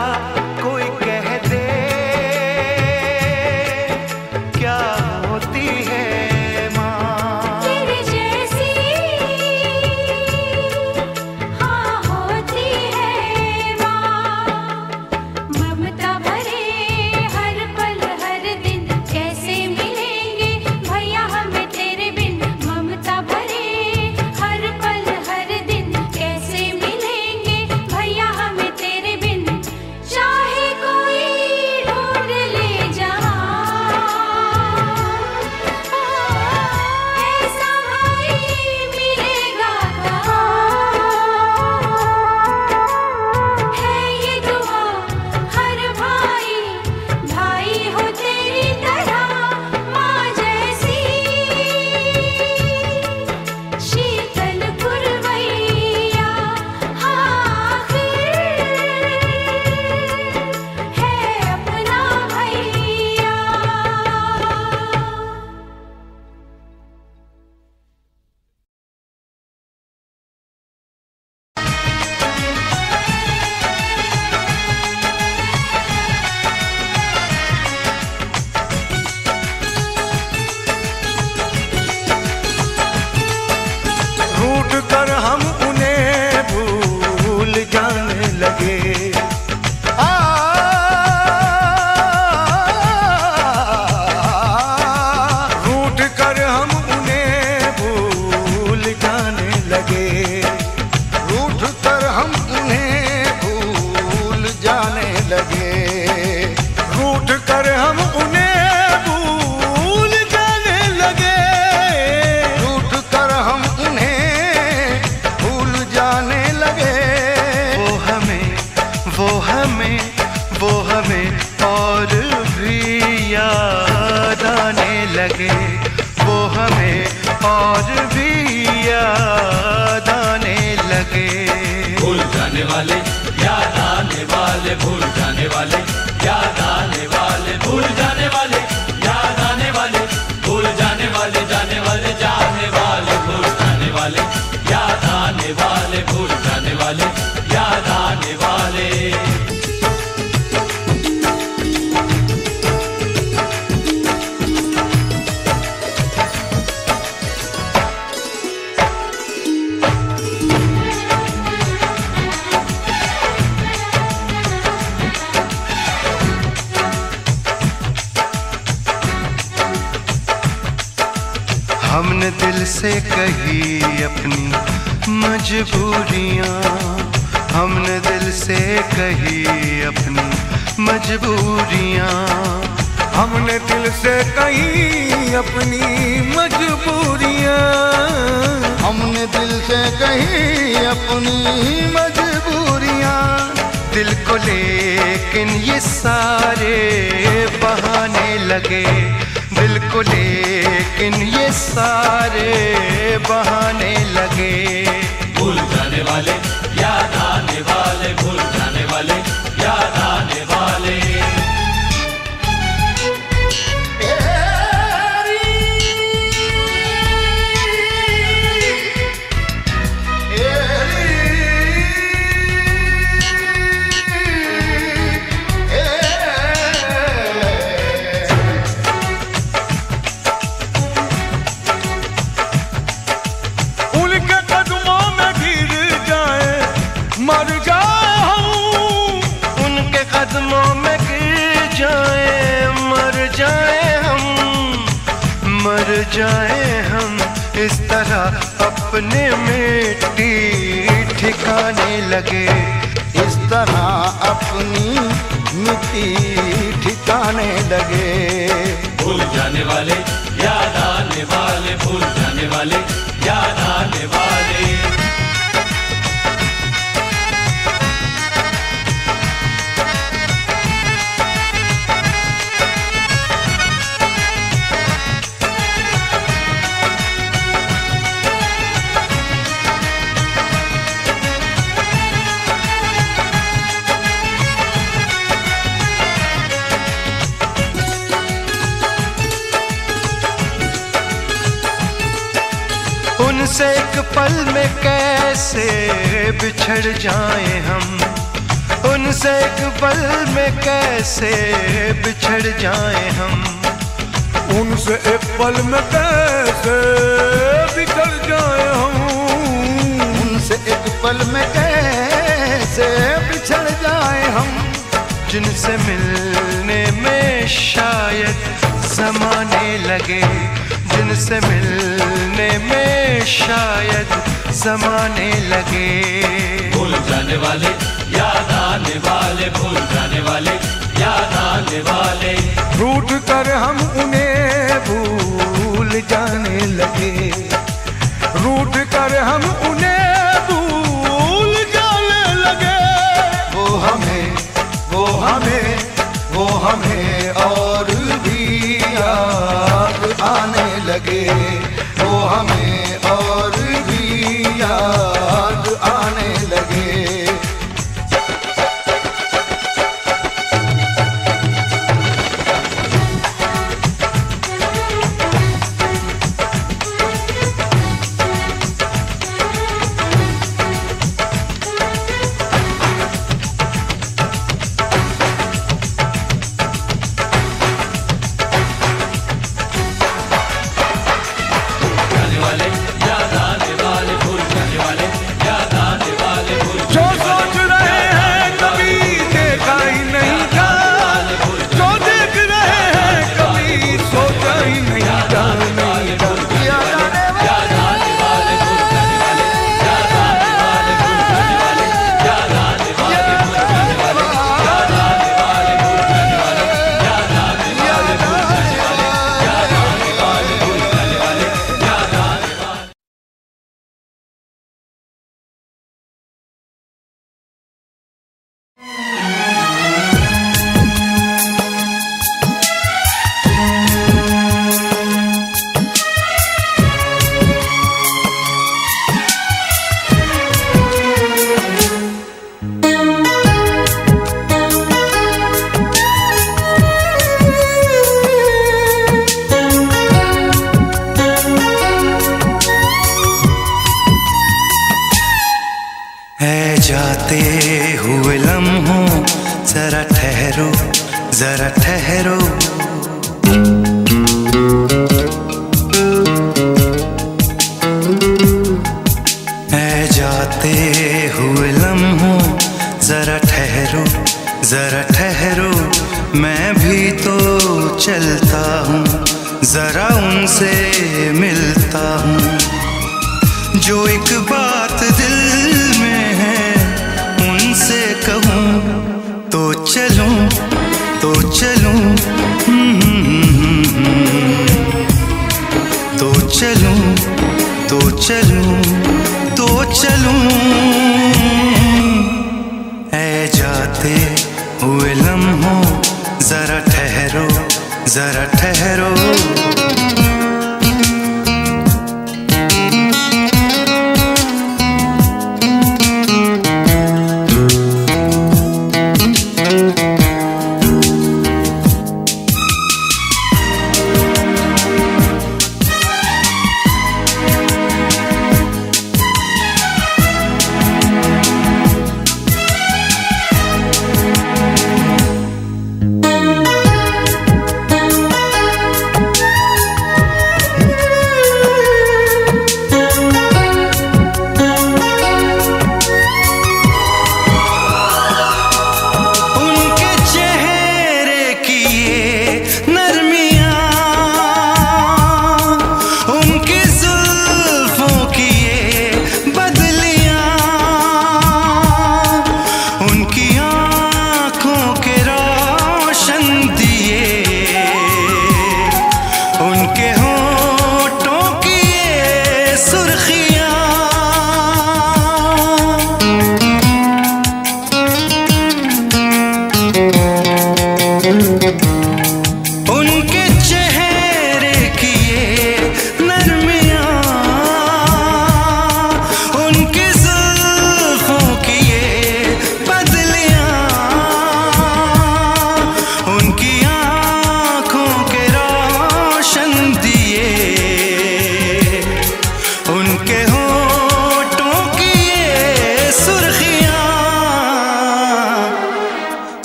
Speaker 3: कोई कह दे क्या होती है माँ
Speaker 4: तेरे जैसी हाँ होती है माँ। ममता भरे हर पल हर दिन कैसे मिलेंगे भैया हमें तेरे बिन। ममता भरे हर पल हर दिन कैसे मिलेंगे भैया हमें तेरे बिन। चाहे कोई
Speaker 3: हमें और भी याद आने लगे, वो हमें और भी याद आने लगे।
Speaker 1: भूल जाने वाले याद आने वाले, भूल जाने वाले याद आने वाले, भूल जाने वाले याद आने वाले, भूल जाने वाले जाने वाले जाने वाले, भूल जाने वाले याद आने वाले, भूल जाने वाले याद आने वाले।
Speaker 3: हमने दिल से कही अपनी मजबूरियां, हमने दिल से कही अपनी मजबूरियां,
Speaker 2: हमने दिल से कही अपनी मजबूरियां, हमने दिल से कही अपनी मजबूरियां।
Speaker 3: दिल को लेकिन ये सारे बहाने लगे, दिल को लेकिन ये सारे बहाने लगे।
Speaker 1: भूल जाने वाले याद आने वाले, भूल जाने वाले याद आने वाले।
Speaker 2: मर जाए हम,
Speaker 3: उनके कदमों में गिर जाए, मर जाए हम, मर जाए हम। इस तरह अपने मिट्टी ठिकाने लगे,
Speaker 2: इस तरह अपनी मिट्टी ठिकाने लगे।
Speaker 1: भूल जाने वाले याद आने वाले, भूल जाने वाले याद आने वाले।
Speaker 3: उनसे एक पल में कैसे बिछड़ जाए हम, उनसे एक पल में कैसे बिछड़ जाए हम,
Speaker 2: उनसे एक पल में कैसे बिछड़ जाए हम, उनसे एक पल में कैसे बिछड़ जाए हम।
Speaker 3: जिनसे मिलने में शायद ज़माने लगे, जिनसे मिलने में शायद ज़माने लगे।
Speaker 1: भूल जाने वाले याद आने वाले, भूल जाने वाले याद आने वाले।
Speaker 2: रूठ कर हम उन्हें भूल जाने लगे, रूठ कर हम उन्हें भूल जाने लगे।
Speaker 3: वो हमें
Speaker 2: और भी याद आने लगे, वो हमें और भी याद आने लगे।
Speaker 3: है जाते हुए लम्हों जरा ठहरो, जरा ठहरो। है जाते हुए लम्हों जरा ठहरो, जरा ठहरो। मैं भी तो चलता हूँ, जरा उनसे मिलता हूँ। जो एक बात दिल में है उनसे कहूँ तो चलूँ, तो चलूँ, तो चलूँ, तो चलूँ, तो चलूँ। ऐ जाते हुए लम्हों जरा ठहरो, जरा ठहरो।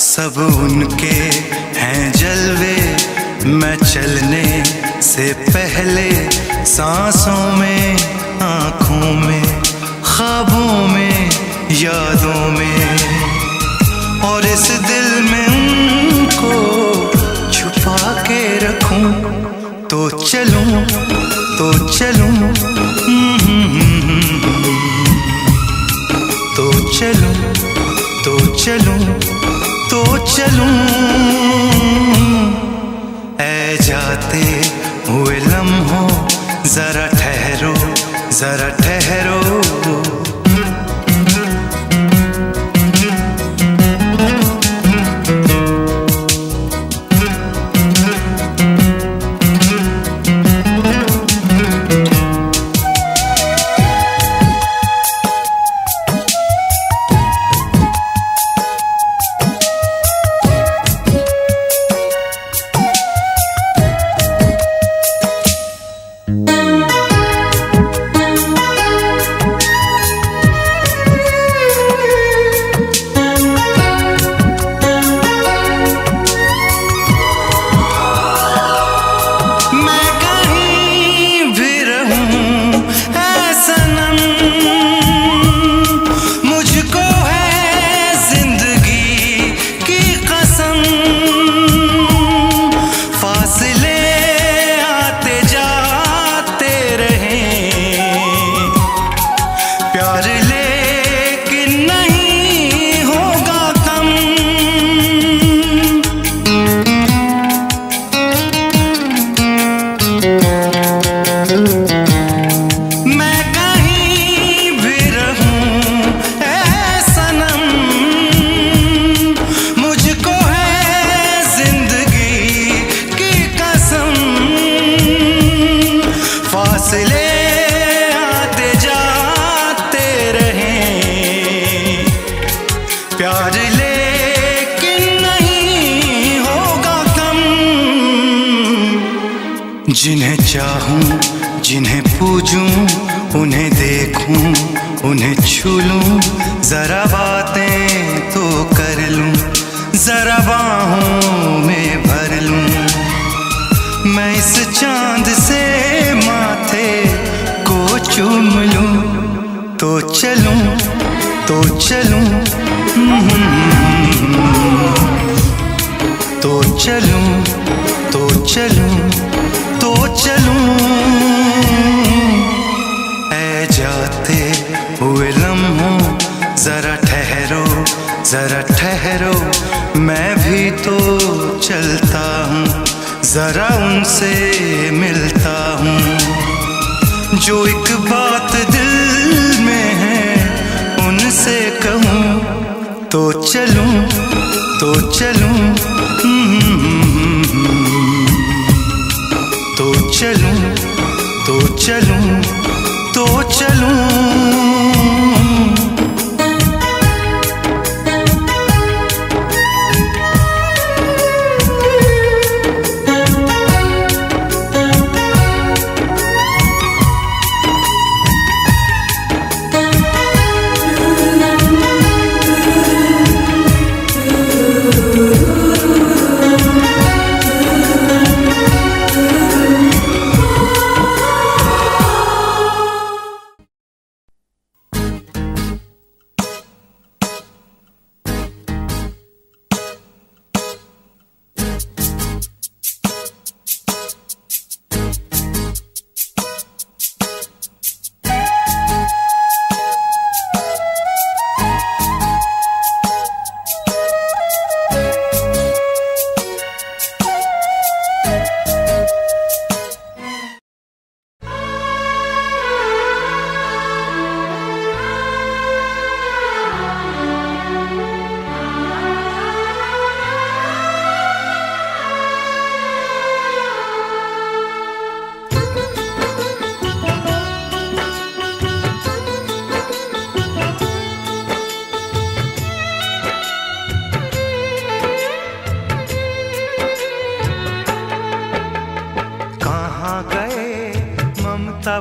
Speaker 3: सब उनके हैं जलवे, मैं चलने से पहले सांसों में, आँखों में, ख्वाबों में, यादों में, और इस दिल में उनको छुपा के रखूं तो चलूं, तो चलूं, तो चलूं, तो चलूं, तो चलूं। ऐ जाते हुए लम्हों जरा ठहरो, जरा ठहरो। प्यार लेकिन नहीं होगा कम। जिन्हें चाहूं, जिन्हें पूजूं, उन्हें देखूं, उन्हें छू लूं, जरा बातें तो कर लूं, जरा बाहों में भर लूं। मैं इस चांद से माथे को चूम लूं, तो चलूं, तो चलूं, तो चलूं, तो चलूं, तो चलूं। ऐ जाते हुए लम्हों जरा ठहरो, जरा ठहरो, मैं भी तो चलता हूँ, जरा उनसे मिलता हूँ। जो एक बात दिल में है उनसे कहूँ, तो चलूं, तो चलूं, तो चलूं, तो चलूं, तो चलूं।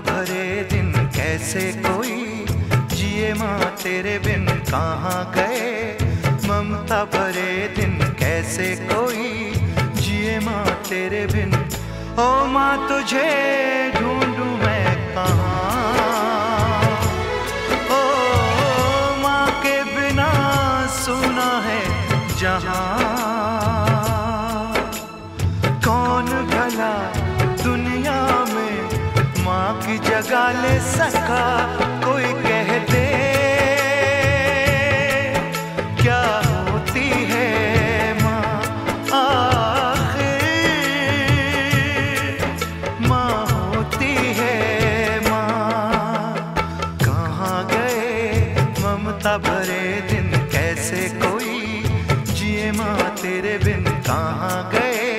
Speaker 3: भरे दिन कैसे कोई जिए माँ तेरे बिन, कहाँ गए ममता भरे दिन कैसे कोई जिए माँ तेरे बिन। ओ माँ तुझे ढूंढूं मैं कहाँ, ओ माँ के बिना सुना है जहाँ। कौन भला दुनिया में माँ की जगह ले सका, कोई कह दे क्या होती है माँ आखिर, माँ होती है माँ। कहाँ गए ममता भरे दिन कैसे कोई जिए माँ तेरे बिन, कहाँ गए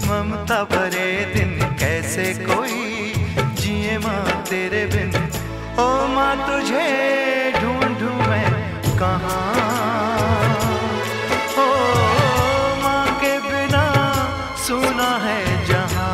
Speaker 3: ममता भरे दिन कैसे कोई जिए माँ तेरे बिन। ओ माँ तुझे ढूंढूं मैं कहाँ, ओ माँ के बिना सुना है जहाँ।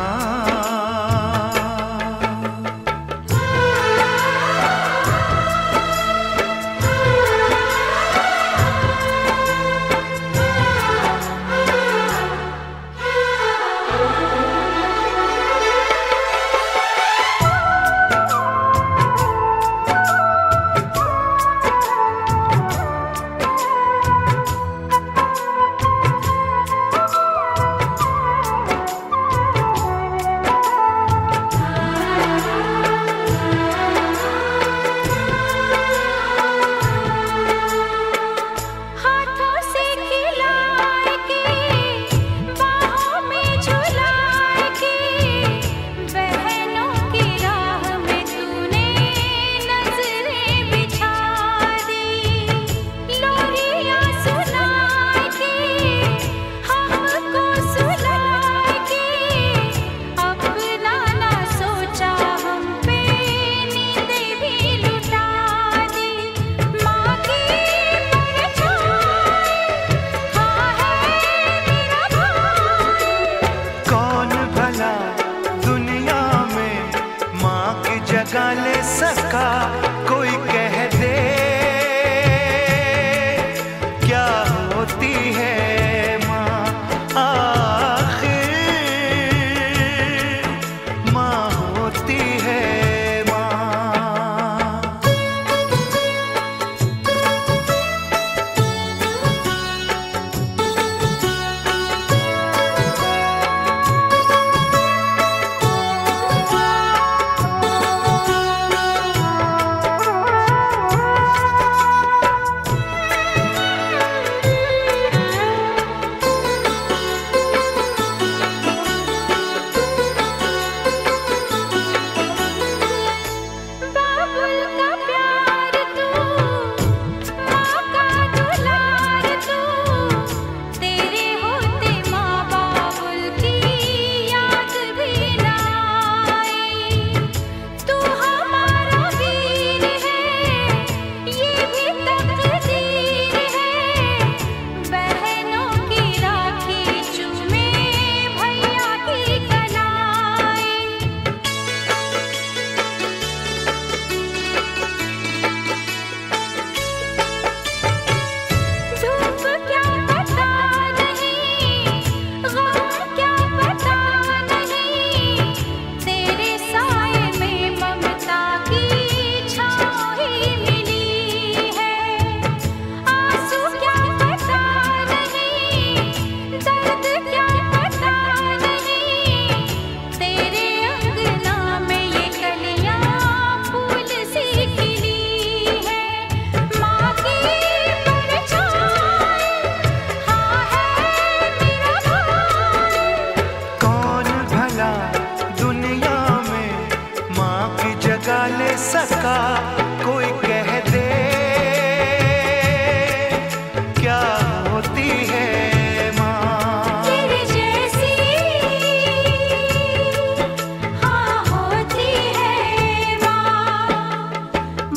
Speaker 3: ले सका कोई कह दे क्या होती है माँ आखिर माँ होती है सका कोई कह दे क्या होती है माँ
Speaker 4: तेरे जैसी हाँ होती है माँ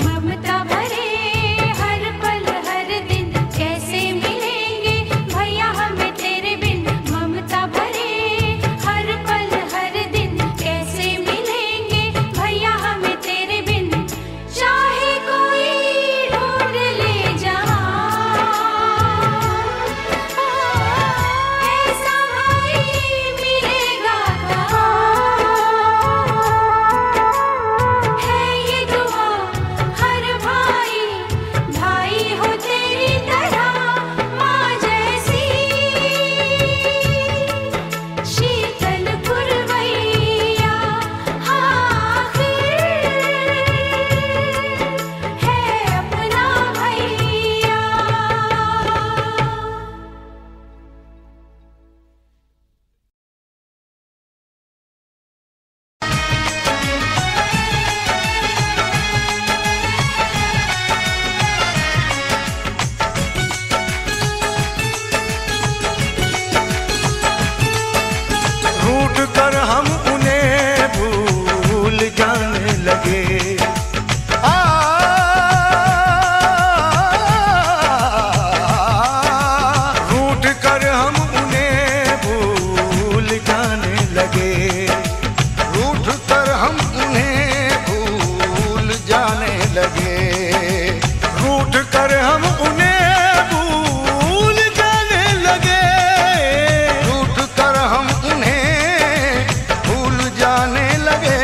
Speaker 4: ममता भरे हर पल हर दिन कैसे मिलेंगे भैया हमें तेरे बिन ममता भरे हर पल हर दिन कैसे मिलेंगे भैया हमें तेरे बिन चाहे कोई ढूंढ ले जहाँ ऐसा भाई मिलेगा कहाँ है ये दुआ हर भाई भाई हो तेरी तरह माँ जैसी शीतल पुरवैया आखिर है अपना भैया।
Speaker 3: रूठ कर हम उन्हें भूल जाने लगे रूठ कर हम उन्हें भूल जाने लगे रूठ कर हम उन्हें भूल जाने लगे रूठ कर हम उन्हें भूल जाने लगे रूठ कर हम उन्हें भूल जाने लगे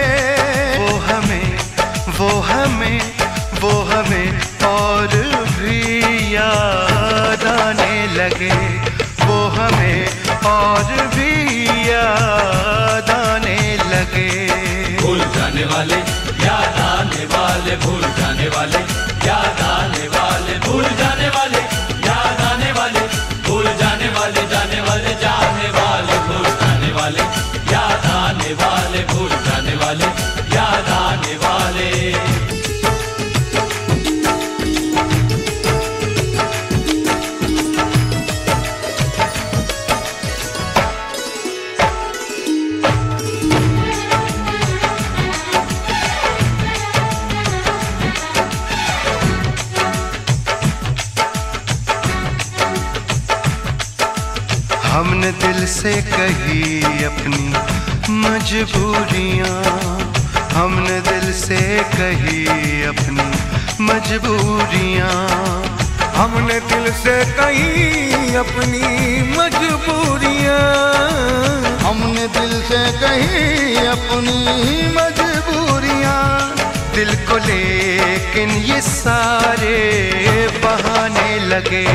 Speaker 3: वो हमें और भी याद आने लगे वो हमें और भी याद आने लगे
Speaker 1: भूल जाने वाले याद आने वाले भूल जाने वाले याद आने वाले भूल जाने वाले याद आने वाले भूल जाने वाले जाने वाले जाने वाले भूल जाने वाले याद आने वाले भूल जाने वाले याद आने वाले।
Speaker 3: हमने दिल से कही अपनी मजबूरियां हमने दिल से कही अपनी मजबूरियां,
Speaker 2: हमने दिल से कही अपनी मजबूरियां,
Speaker 3: हमने दिल से कही अपनी मजबूरियां। दिल को लेकिन ये सारे बहाने लगे,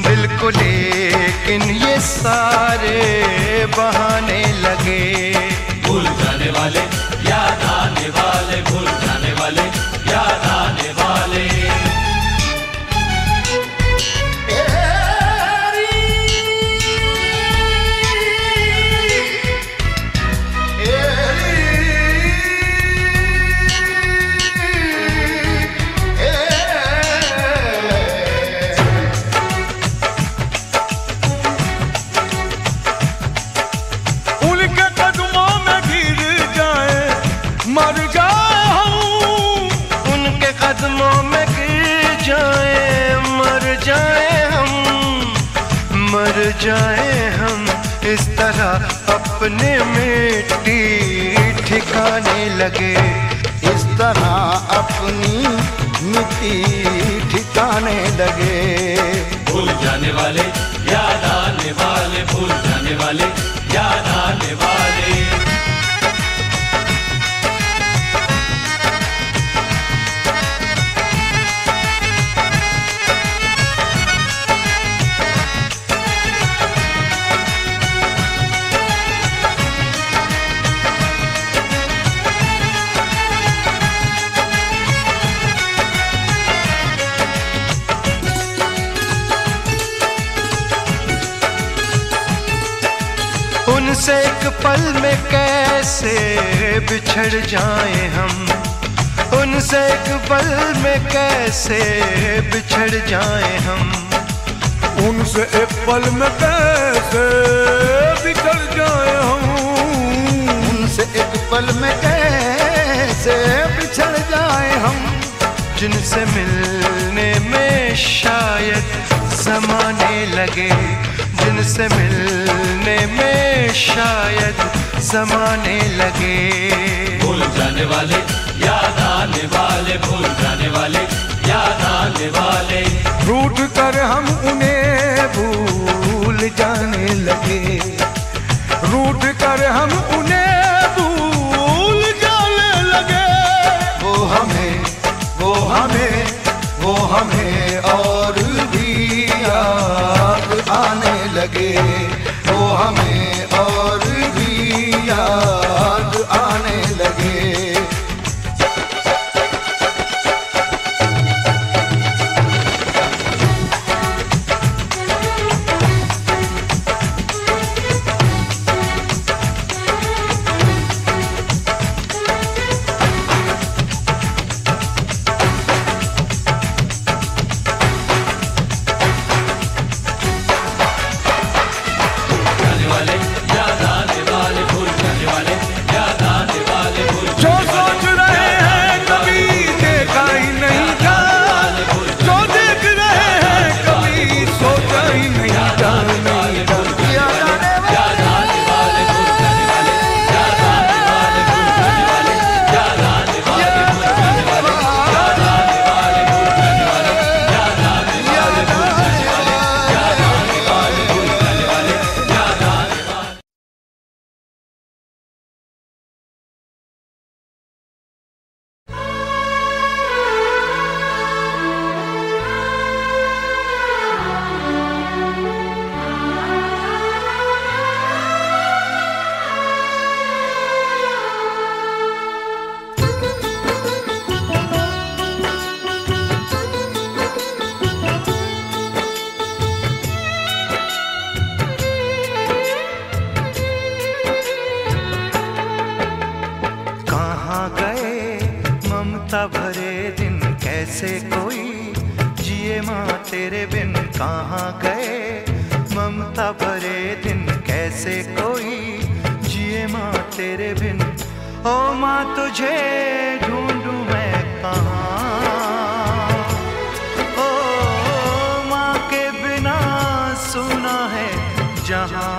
Speaker 3: दिल को लेकिन ये सारे बहाने लगे।
Speaker 1: भूल जाने वाले याद आने वाले, भूल जाने वाले याद आने वाले।
Speaker 2: मर जाए हम,
Speaker 3: उनके कदमों में गिर जाए, मर जाए हम, मर जाए हम। इस तरह अपने मिट्टी ठिकाने लगे, इस तरह अपनी मिट्टी ठिकाने लगे।
Speaker 1: भूल जाने वाले याद आने वाले, भूल जाने वाले याद आने वाले।
Speaker 3: उनसे एक पल में कैसे बिछड़ जाए हम, उनसे एक पल में कैसे बिछड़ जाए हम।
Speaker 2: उनसे एक पल में कैसे बिछड़ जाए हम,
Speaker 3: उनसे एक पल में कैसे बिछड़ जाए हम। जिनसे मिलने में शायद ज़माने लगे, जिनसे मिलने में शायद ज़माने लगे।
Speaker 1: भूल जाने वाले याद आने वाले, भूल जाने वाले याद आने वाले।
Speaker 2: रूठ कर हम उन्हें भूल जाने लगे, रूठ कर हम उन्हें भूल जाने लगे।
Speaker 3: वो हमें, वो हमें, वो हमें और भी याद आने लगे, वो हमें और भी याद आने लगे।
Speaker 2: ममता भरे दिन कैसे कोई जिए माँ तेरे बिन। कहाँ गए ममता भरे दिन कैसे कोई जिए माँ तेरे बिन। ओ माँ तुझे ढूंढूं मैं कहाँ, ओ माँ के बिना सुना है जहाँ।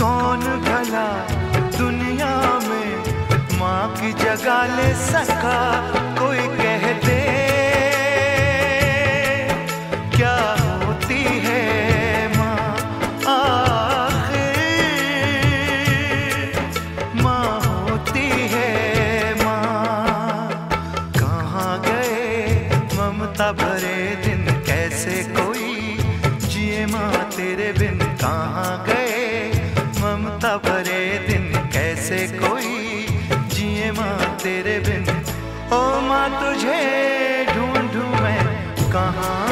Speaker 2: कौन भला दुनिया
Speaker 3: ले सका कोई कह दे क्या होती है माँ आखिर, माँ होती है माँ। कहाँ गए ममता भरे दिन, कैसे कोई जिए माँ तेरे बिन। कहाँ गए ममता भरे दिन, कैसे कोई जिए माँ तेरे बिन। ओ माँ तुझे ढूंढूं मैं कहाँ